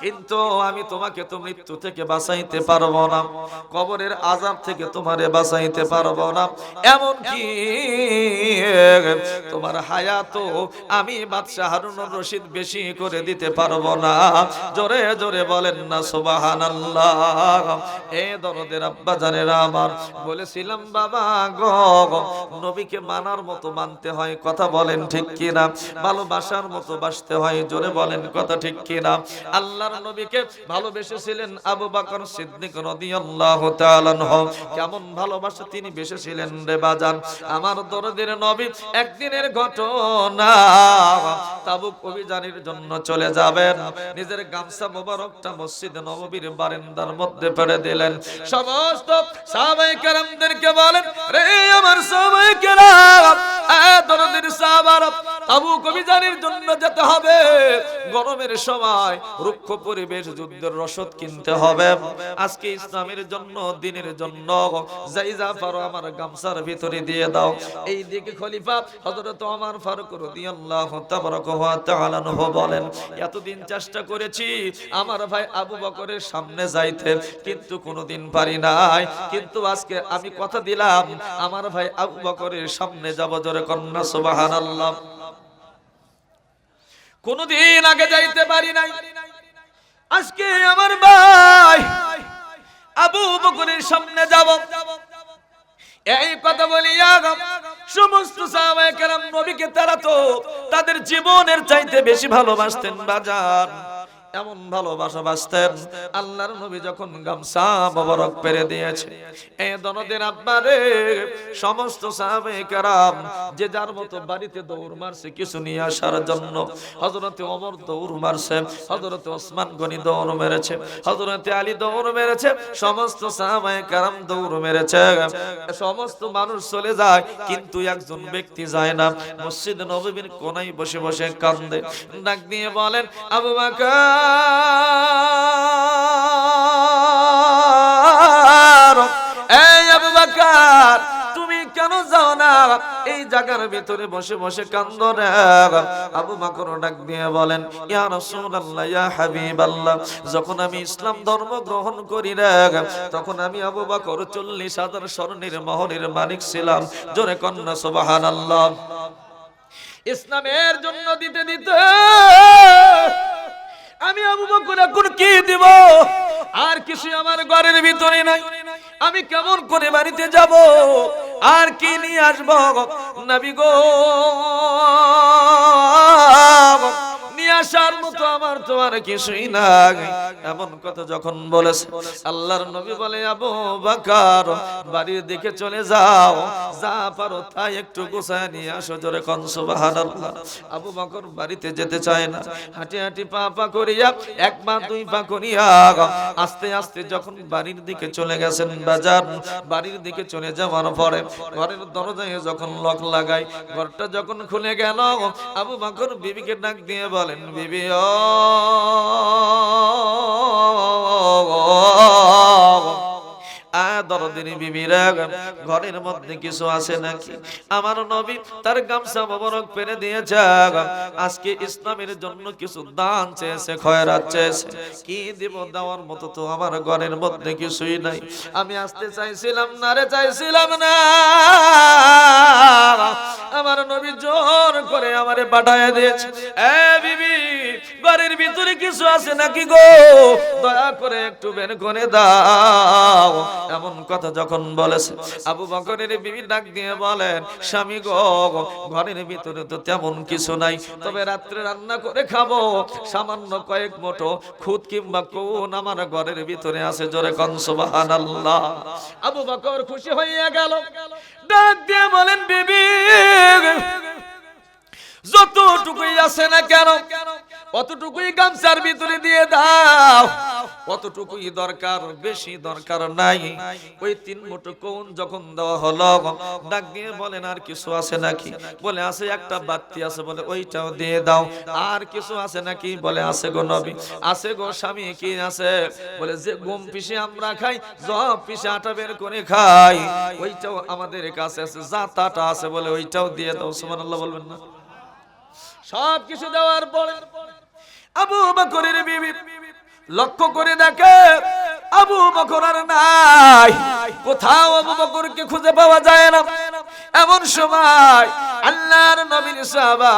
কিন্তু আমি তোমাকে তো মৃত্যু থেকে বাঁচাইতে পারবো না, কবরের আযাব থেকে তোমারে বাঁচাইতে পারবো না, এমন কি তোমার হায়াত আমি বাদশা হারুন রশিদ বেশি করে দিতে পারবো না। জোরে জোরে বলেন না সুবহানাল্লাহ। এ দরদের আব্বা জানেরা আমার, বলেছিলাম বাবা গো, নবীকে মানার মতো মানতে হয়, কথা বলেন ঠিক কিনা? ভালোবাসার মতো বাসতে হয়, জোরে বলেন কথা ঠিক কিনা? আল্লাহর নবীকে ভালোবেসেছিলেন আবু বকর সিদ্দিক রাদিয়াল্লাহু তাআলা আনহু, কেমন ভালোবাসা তিনি বেসেছিলেন রে বাজান। আমার দরদের নবী একদিনের ঘটনা, তাবুক অভিযানের জন্য চলে যাবেন, নিজের গামছা মোবারকটা মসজিদ নববীর বারান্দার মধ্যে পেড়ে দিলেন। সমস্ত সাহাবায়ে কেরামদেরকে বলেন, রে আমার সাহাবায়ে কেরাম, দরদের সাহাবারা, তাবুক অভিযানের জন্য যেতে হবে, গরমের সময় রুক্ষ পরিবেশ, যুদ্ধের রসদ কিনতে হবে, আজকে ইসলামের জন্য, দিনের জন্য যাই যা পারো আমার গামছার ভিতরে দিয়ে দাও। এই দিকে খলিফা হযরত ওমর ফারুক রাদিয়াল্লাহু তাআলা আনহু বলেন, এতদিন চেষ্টা করেছি আমার ভাই আবু বকরের সামনে যাইতে, কিন্তু কোনোদিন পারি নাই, কিন্তু আজকে আমি কথা দিলাম আমার ভাই আবু বকরের সামনে যাব। জোরে কন্না সুবহানাল্লাহ। কোনদিন আগে যাইতে পারি নাই, আজকে আমার ভাই আবু বকরের সামনে যাব। এই কথা বলিয়া সমস্ত সাহাবায়ে কেরাম নবীকে তারা তো তাদের জীবনের চাইতে বেশি ভালোবাসতেন বাজার, এমন ভালোবাসা বাসতেন। আল্লাহর নবী যখন গামছা মোবারক পেরে দিয়েছে, এই দরদের আব্বারে সমস্ত সাহাবায়ে কেরাম যে যার মতো বাড়িতে দৌড় মারছে কিছু নিয়ে আসার জন্য। হযরতে ওমর দৌড় মারছে, হযরতে ওসমান গনি দৌড় মেরেছে, হযরতে আলী দৌড় মেরেছে, সমস্ত সাহাবায়ে কেরাম দৌড় মেরেছে। সমস্ত মানুষ চলে যায়, কিন্তু একজন ব্যক্তি যায় না, মসজিদ নববীর কোনায় বসে বসে কান্দে। ডাক দিয়ে বলেন, আবু বকর, এই আবু বকর, তুমি কেন যাও না? এই জায়গার ভিতরে বসে বসে কান্দো না। আবু বকর ডাক দিয়ে বলেন, ইয়া রাসূলুল্লাহ, ইয়া হাবিবাল্লাহ, যখন আমি ইসলাম ধর্ম গ্রহণ করি না, তখন আমি আবু বকর 40,000 স্বর্ণের মোহরের মালিক ছিলাম। জোরে কন্না সুবহানাল্লাহ। ইসলামের জন্য দিতে দিতে আমি আবু বকর এখন কি দিব? আর কিছু আমার ঘরের ভিতরে নাই, আমি কেমন করে বাড়িতে যাব? আর কি নিয়ে আসবো? নবী গো, নিয়ে আসার মতো আমার তো আর কিছুই নাই। এমন কথা যখন বলেছে, আল্লাহর নবী বলে, আবু বকর, বাড়ির দিকে চলে যাও, যা পারো তাই একটু গোছায় নিয়ে আসো। জোরে কোন সুবহানাল্লাহ। আবু বকর বাড়িতে যেতে চায় না, হাঁটি হাঁটি পা পা করিয়া, এক পা দুই পা করিয়া আস্তে আস্তে যখন বাড়ির দিকে চলে গেছেন বাজার, বাড়ির দিকে চলে যাওয়ার পরে ঘরের দরজায় যখন লক লাগাই, ঘরটা যখন খুলে গেল, আবু বকর বিবিকে ডাক দিয়ে বলেন, বিবি ও দরদের বকরের বিবিরা, ঘরের মধ্যে কিছু আছে নাকি? আমার নবী তার গামছা মোবারক পেরে দিয়েছে। আজকে ইসলামের জন্য কিছু দান চেয়েছে, খয়রাত চেয়েছে। কি দিব? দেওয়ার মতো তো আমার ঘরের মধ্যে কিছুই নাই। আমি আসতে চাইছিলাম না রে, চাইছিলাম না। আমার নবী জোর করে আমারে পাঠায় দিয়েছে। এ বিবি, ঘরের ভিতরে কিছু আছে নাকি গো? দয়া করে একটু বের করে দাও। এমন কথা যখন বলেছে, আবু বকরের বিবি ডাক দিয়ে বলেন, স্বামী গো, ঘরের ভিতরে তো তেমন কিছু নাই, তবে রাত্রে রান্না করে খাবো। সামান্য কয়েক মুঠো খুদ কিংবা কোন আমার ঘরের ভিতরে আছে। জোরে কোন সুবহানাল্লাহ। আবু বকর খুশি হয়ে গেল, ডাক দিয়ে বলেন, বিবি যতটুকুই আছে না কেন অতটুকুই গামছার ভিতরে দিয়ে দাও। অতটুকুই দরকার, বেশি দরকার নাই। ওই 3 মুঠো কোন যখন দেওয়া হলো, ডাক দিয়ে বলেন, আর কিছু আছে নাকি? বলে আছে, একটা বাতি আছে। বলে ওইটাও দিয়ে দাও। আর কিছু আছে নাকি? বলে আছে গো নবী। আছে গো স্বামী। কি আছে? বলে যে গম পিষে আমরা খাই, জব পিষে আটা বের করে খাই, ওইটাও আমাদের কাছে আছে। জাতাটা আছে। বলে ওইটাও দিয়ে দাও। সুবহানাল্লাহ বলবেন না? সব কিছু দেওয়ার পরে আবু বকরের বিবি লক্ষ্য করে দেখে আবু বকর আর নাই। কোথাও আবু বকরকে খুঁজে পাওয়া যায় না। এমন সময় আল্লাহর নবীর সাহাবা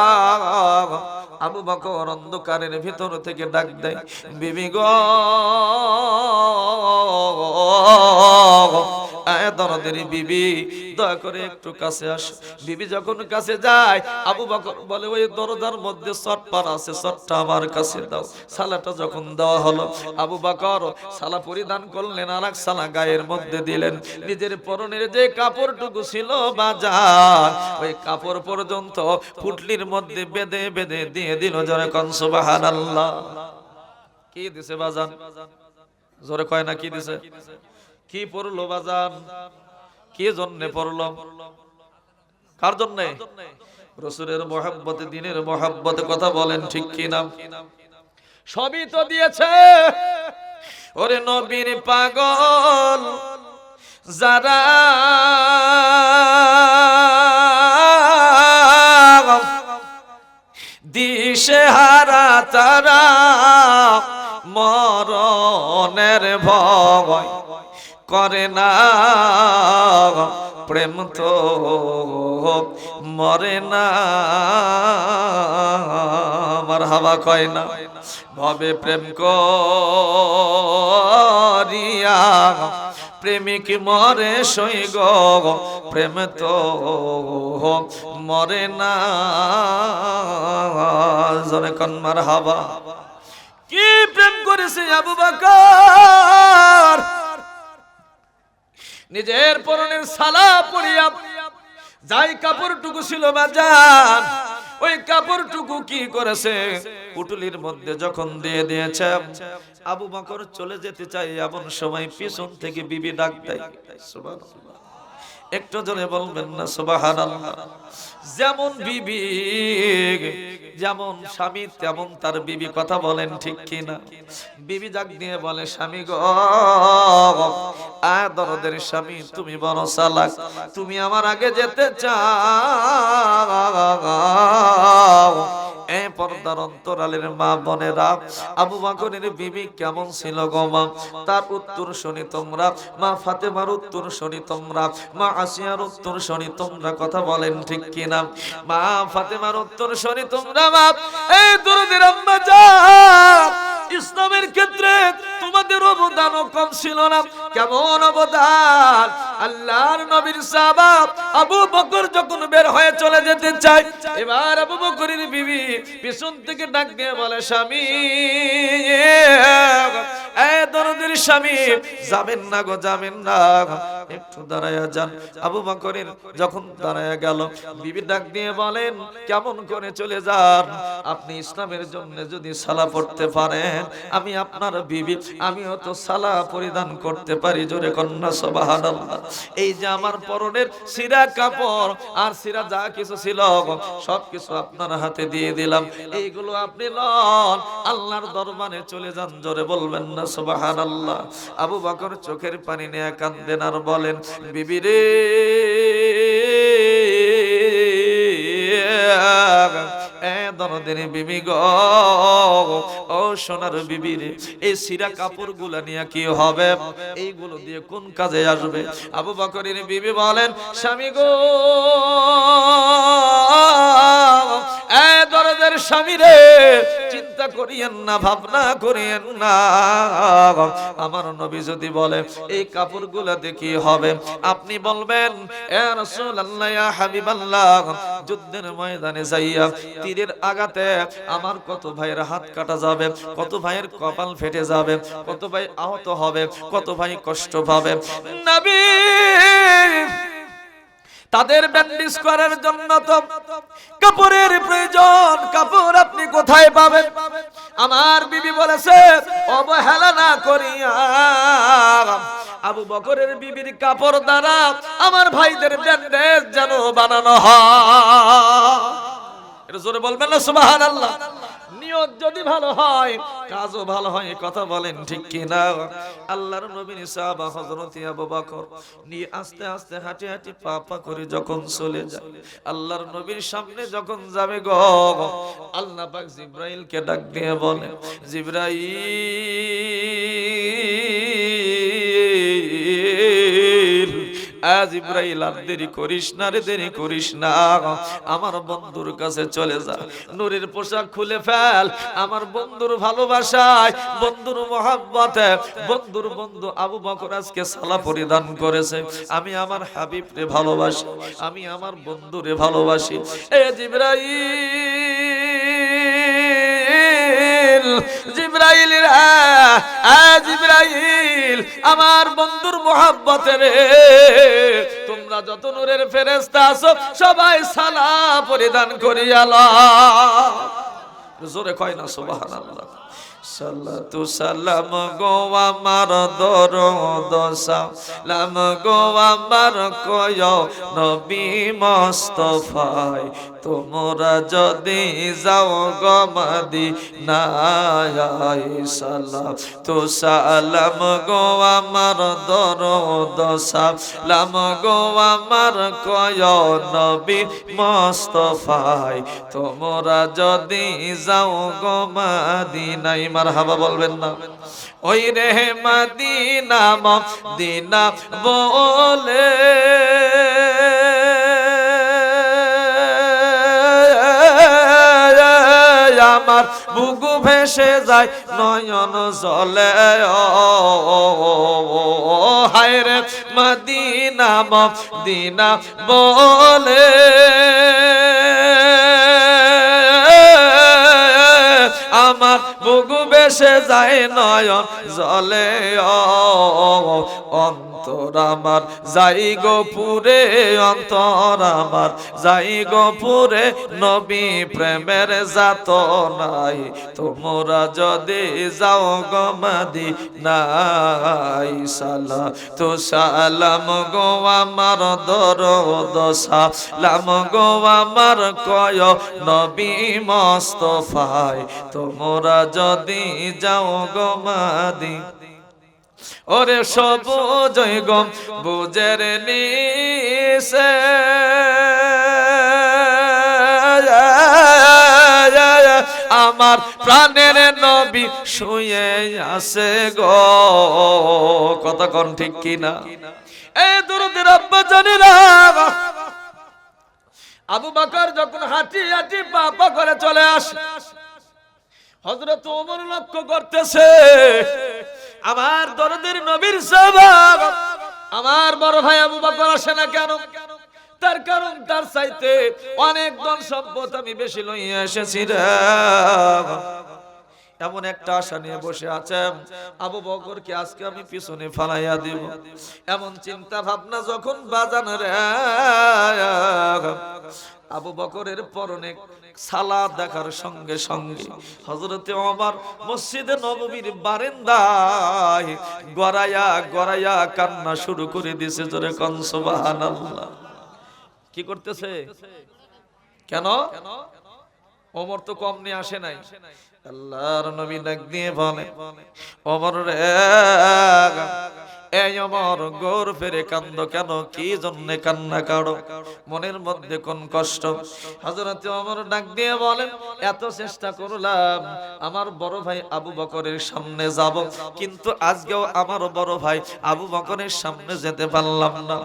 আবু বকর অন্ধকারের ভিতর থেকে ডাক দেয়, বিবি গো, আয় দরদের বিবি, দয়া করে একটু কাছে আসো। বিবি যখন কাছে যায়, আবু বকর বলে, ওই দরজার মধ্যে চটপার আছে, চটটা আমার কাছে দাও। সালাটা যখন দেওয়া হলো, আবু বকর সালা পরিধান করলেন, আর এক সালা গায়ের মধ্যে দিলেন। নিজের পরনের যে কাপড়টুকু ছিল বাজার, ওই কাপড় পর্যন্ত পুটলির মধ্যে বেঁধে বেঁধে দিয়ে দিল। জোরে কোন সুবহানাল্লাহ। কি দিছে বাজান? জোরে কয় না কি দিছে? কি পড়লো বাজান? কি জন্য পড়লো? কার জন্য? রাসূলের মহব্বতে, দিনের মহব্বতে। কথা বলেন ঠিক কি না? সবই তো দিয়েছে। ওরে নবীর পাগল যারা, দিশেহারা তারা, মরণের ভয় করে না, প্রেম তো মরে না। মারহাবা কয় না? ভবে প্রেম করিয়া প্রেমিক মরে সই গো, প্রেম তো মরে না। জনে কোন মারহাবা। কি প্রেম করেছে আবু বকর! নিজের পরনের সালা পরিয়া যাই কাপড়টুকু ছিল বাজার, ওই কাপড়টুকু কি করেছে? পুটুলির মধ্যে যখন দিয়ে দিয়েছে, আবু বকর চলে যেতে চাই, এমন সময় পিছন থেকে বিবি ডাক দেয়। সুবহানাল্লাহ। একটু জোরে বলবেন না সুবহানাল্লাহ? যেমন বিবি, যেমন স্বামী তেমন তার বিবি। কথা বলেন ঠিক কি না? বিবি ডাক দিয়ে বলে, স্বামী গো, আয় দরদের স্বামী, তুমি বড় চালাক, তুমি আমার আগে যেতে চাও। এ পর্দার অন্তরালের মা বোনেরা, আবু বকরের বিবি কেমন ছিল গো মা? তার উত্তর শুনি তোমরা। মা ফাতেমার উত্তর শুনি তোমরা। মা আসিয়ার উত্তর শুনি তোমরা। কথা বলেন ঠিক কিনা? মা ফাতেমার উত্তর শুনি তোমরা। মা এই দরদের আম্মা জান, ইসলামের ক্ষেত্রে তোমাদের অবদান কম ছিল না। কেমন অবদান! আল্লাহর নবীর সাহাবা আবু বকর যখন বের হয়ে চলে যেতে চায়, এবার আবু বকরের বিবি পিছন থেকে ডাক দিয়ে বলে, স্বামী, এই দরদের স্বামী, যাবেন না গো, যাবেন না, একটু দাঁড়ায়া যান। আবু বকরের যখন দাঁড়ায়া গেল, বিবি ডাক দিয়ে বলেন, কেমন করে চলে যান? আপনি ইসলামের জন্য যদি সালা পড়তে পারেন, আমি আপনার বিবি, আমি আমিও তো সালা পরিধান করতে পারি, জোরে কন্যা সুবহানাল্লাহ। এই যে আমার পরনের সিরা কাপড় আর সিরা যা কিছু ছিল সবকিছু আপনার হাতে দিয়ে দিলাম, এইগুলো আপনি লন, আল্লাহর দরবারে চলে যান, জোরে বলবেন না সুবহানাল্লাহ। আবু বকর চোখের পানি নিয়ে কাঁদেন আর বলেন, বিবি রে, দরদের বিবি গো, ও সোনার বিবি রে, এই সিরা কাপড় গুলা নিয়ে কি হবে, এইগুলো দিয়ে কোন কাজে আসবে? আবু বকরের বিবি বলেন, স্বামী গো, দরদের স্বামী রে, চিন্তা করিয়েন না, ভাবনা করিয়েন না, আমার নবী যদি বলে এই কাপড়গুলাতে কি হবে, আপনি বলবেন, এ রাসূলুল্লাহ, ইয়া হাবিবাল্লাহ, যুদ্ধের ময়দানে যাইয়া তীরের আঘাতে আমার কত ভাইয়ের হাত কাটা যাবে, কত ভাইয়ের কপাল ফেটে যাবে, কত ভাই আহত হবে, কত ভাই কষ্ট পাবে। নবী তাদের ব্যান্ডেজ করার জন্য তো কাপড়ের প্রয়োজন, কাপড় আপনি কোথায় পাবেন? আমার বিবি বলেছে, অবহেলা না করিয়া আবু বকরের বিবির কাপড় দ্বারা আমার ভাইদের ব্যান্ডেজ যেন বানানো হয়। এটা জোরে বলবেন না সুবহানাল্লাহ। নিয়ত যদি ভালো হয়, কাজও ভালো হয়, কথা বলেন ঠিক কি না? আল্লাহর নবীর সাহাবা হযরত আবু বকর নিয়ে আস্তে আস্তে হাঁটি হাঁটি পা পা করে যখন চলে যায়, আল্লাহর নবীর সামনে যখন যাবে গো, আল্লাহ পাক জিবরাইলকে ডাক দিয়ে বলে, জিবরাইল, আজ ইব্রাহিম, আর দেরি করিস না রে, দেরি করিস না, আমার বন্ধুর কাছে চলে যা, নূরের পোশাক খুলে ফেল, আমার বন্ধুর ভালোবাসায়, বন্ধুর মহব্বতে, বন্ধুর বন্ধু আবু বকর আজকে সালা পরিধান করেছে, আমি আমার হাবিবরে ভালোবাসি, আমি আমার বন্ধুরে ভালোবাসি। এ জিবরাইল, জিবরাইল রে, জিবরাইল, আমার বন্ধুর মহব্বতে রে, তোমরা যত নূরের ফেরেশতা আছো সবাই সালাম পরিধান করিয়া লও। জোরে কয় না সুবহানাল্লাহ। সালাতু সালাম গো আমার দরদ সালাম গো আমার কয় নবী মুস্তাফায়, তোমরা যদি যাও গো মদিনায়, সালাতু সালাম গো আমার দরদ সালাম গো আমার কয় নবী মুস্তাফায়, তোমরা যদি যাও গো মদিনায়, মারহাবা বলবেন না? ওই রে মদিনা মদিনা বলে আমার বুকু ভেসে যায়, নয়ন জলে, হায় রে মদিনা মদিনা বলে আমার বুকু ভেসে যায়, নয়ন জলে, অন্তর আমার যাই গো পুরে, অন্তর আমার যাই গো পুরে, নবী প্রেমের জাত নাই, তোমরা যদি যাও গো মদিনায়, সালাতু সালাম গো আমার দরদ সালাম গো আমার কয় নবী মুস্তাফায়, তোমরা যদি যাও গো মদিনায়। ওরে সবুজ গম্বুজের নিচে আমার প্রাণের নবী শুয়ে আছে গো, কথা কোন ঠিক কিনা? এই দরুদের আব্বা জানেনা, আবু বকর যখন হাঁটি হাঁটি পা পা করে চলে আসে, হযরত ওমর লক্ষ্য করতেছে, আমার দরদের নবীর সাহাবা আমার বড় ভাই আবু বকর আসে না কেন? তার কারণ তার চাইতে অনেক ধন সম্পদ আমি বেশি লইয়া এসেছি রে। এমন একটা আশা নিয়ে বসে আছেন আবু বকরকে আজকে আমি পিছনে ফালাইয়া দিব, এমন চিন্তা ভাবনা যখন বাজান রে, আবু বকরের পরনে সালাত দেখার সঙ্গে সঙ্গে হযরতে ওমর মসজিদে নববীর বারান্দায় গড়াইয়া গড়াইয়া কান্না শুরু করে দিয়েছে। জোরে কোন সুবহানাল্লাহ। কি করতেছে? কেন? ওমর তো কম নিয়ে আসে নাই। আল্লাহর নবী ডাক দিয়ে বলে, ওমর রে, এই ওমর গোর ফেরে কান্দো কেন? কি জন্য কান্না কাড়ো? মনের মধ্যে কোন কষ্ট? হযরত ওমর ডাক দিয়ে বলেন, এত চেষ্টা করলাম আমার বড় ভাই আবু বকরের সামনে যাব, কিন্তু আজকেও আমার বড় ভাই আবু বকরের সামনে যেতে পারলাম না।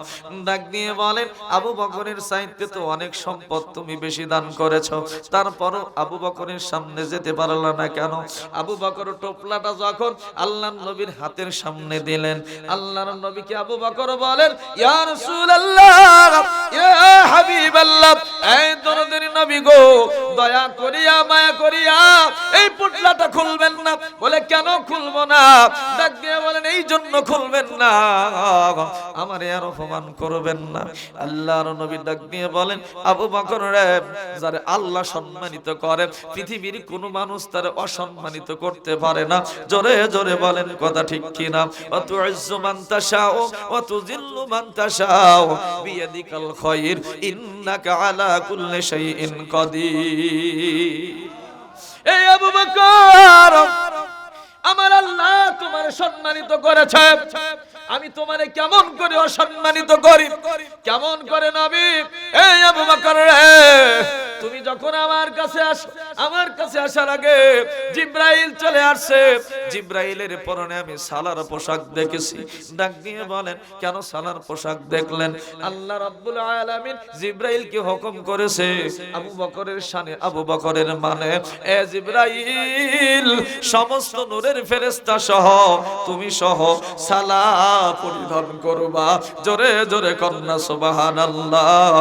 ডাক দিয়ে বলেন, আবু বকরের চাইতে তো অনেক সম্পদ তুমি বেশি দান করেছো, তারপরও আবু বকরের সামনে যেতে পারলা না কেন? আবু বকর টোপলাটা যখন আল্লাহর নবীর হাতের সামনে দিলেন, আল্লাহর নবীকে আবু বকর বলেন, ইয়া রাসূলুল্লাহ, ইয়া হাবিবাল্লাহ, এই দরদের নবী গো, দয়া করিয়া মায়া করিয়া এই পুটলাটা খুলবেন না? বলে, কেন খুলবো না? ডাক দিয়ে বলেন, এই জন্য খুলবেন না আমারে আর অপমান করবেন না। আল্লাহর নবী ডাক দিয়ে বলেন, আবু বকর রে, যারে আল্লাহ সম্মানিত করে পৃথিবীর কোন মানুষ তার অসম্মানিত করতে পারে না। জোরে জোরে বলেন কথা ঠিক কিনা? ওয়াতুইজ্জু মান তাশাউ ওয়া তুযিল্লু মান তাশাউ বিয়াদিকাল খায়র ইন্নাকা আলা কুল্লি শাইইন কাদির। এই আবু বকর, আমার আল্লাহ তোমারে সম্মানিত করেছে, আমি তোমারে কেমন করে অসম্মানিত করি? কেমন করে নবী? এই আবু বকর রে, তুমি যখন আমার কাছে আসার আগে জিবরাইল চলে আসছে, জিবরাইলের পরনে আমি সালার পোশাক দেখেছি। ডাক দিয়ে বলেন, কেন সালার পোশাক দেখলেন? আল্লাহ রাব্বুল আলামিন জিবরাইলকে হুকুম করেছে আবু বকরের শানে, আবু বকরের মানে, এ জিবরাইল, সমস্ত নূরের ফেরেশতা সহ তুমি সহ সালা পরিধান করবা। জোরে জোরে কন্যা সুবহানাল্লাহ।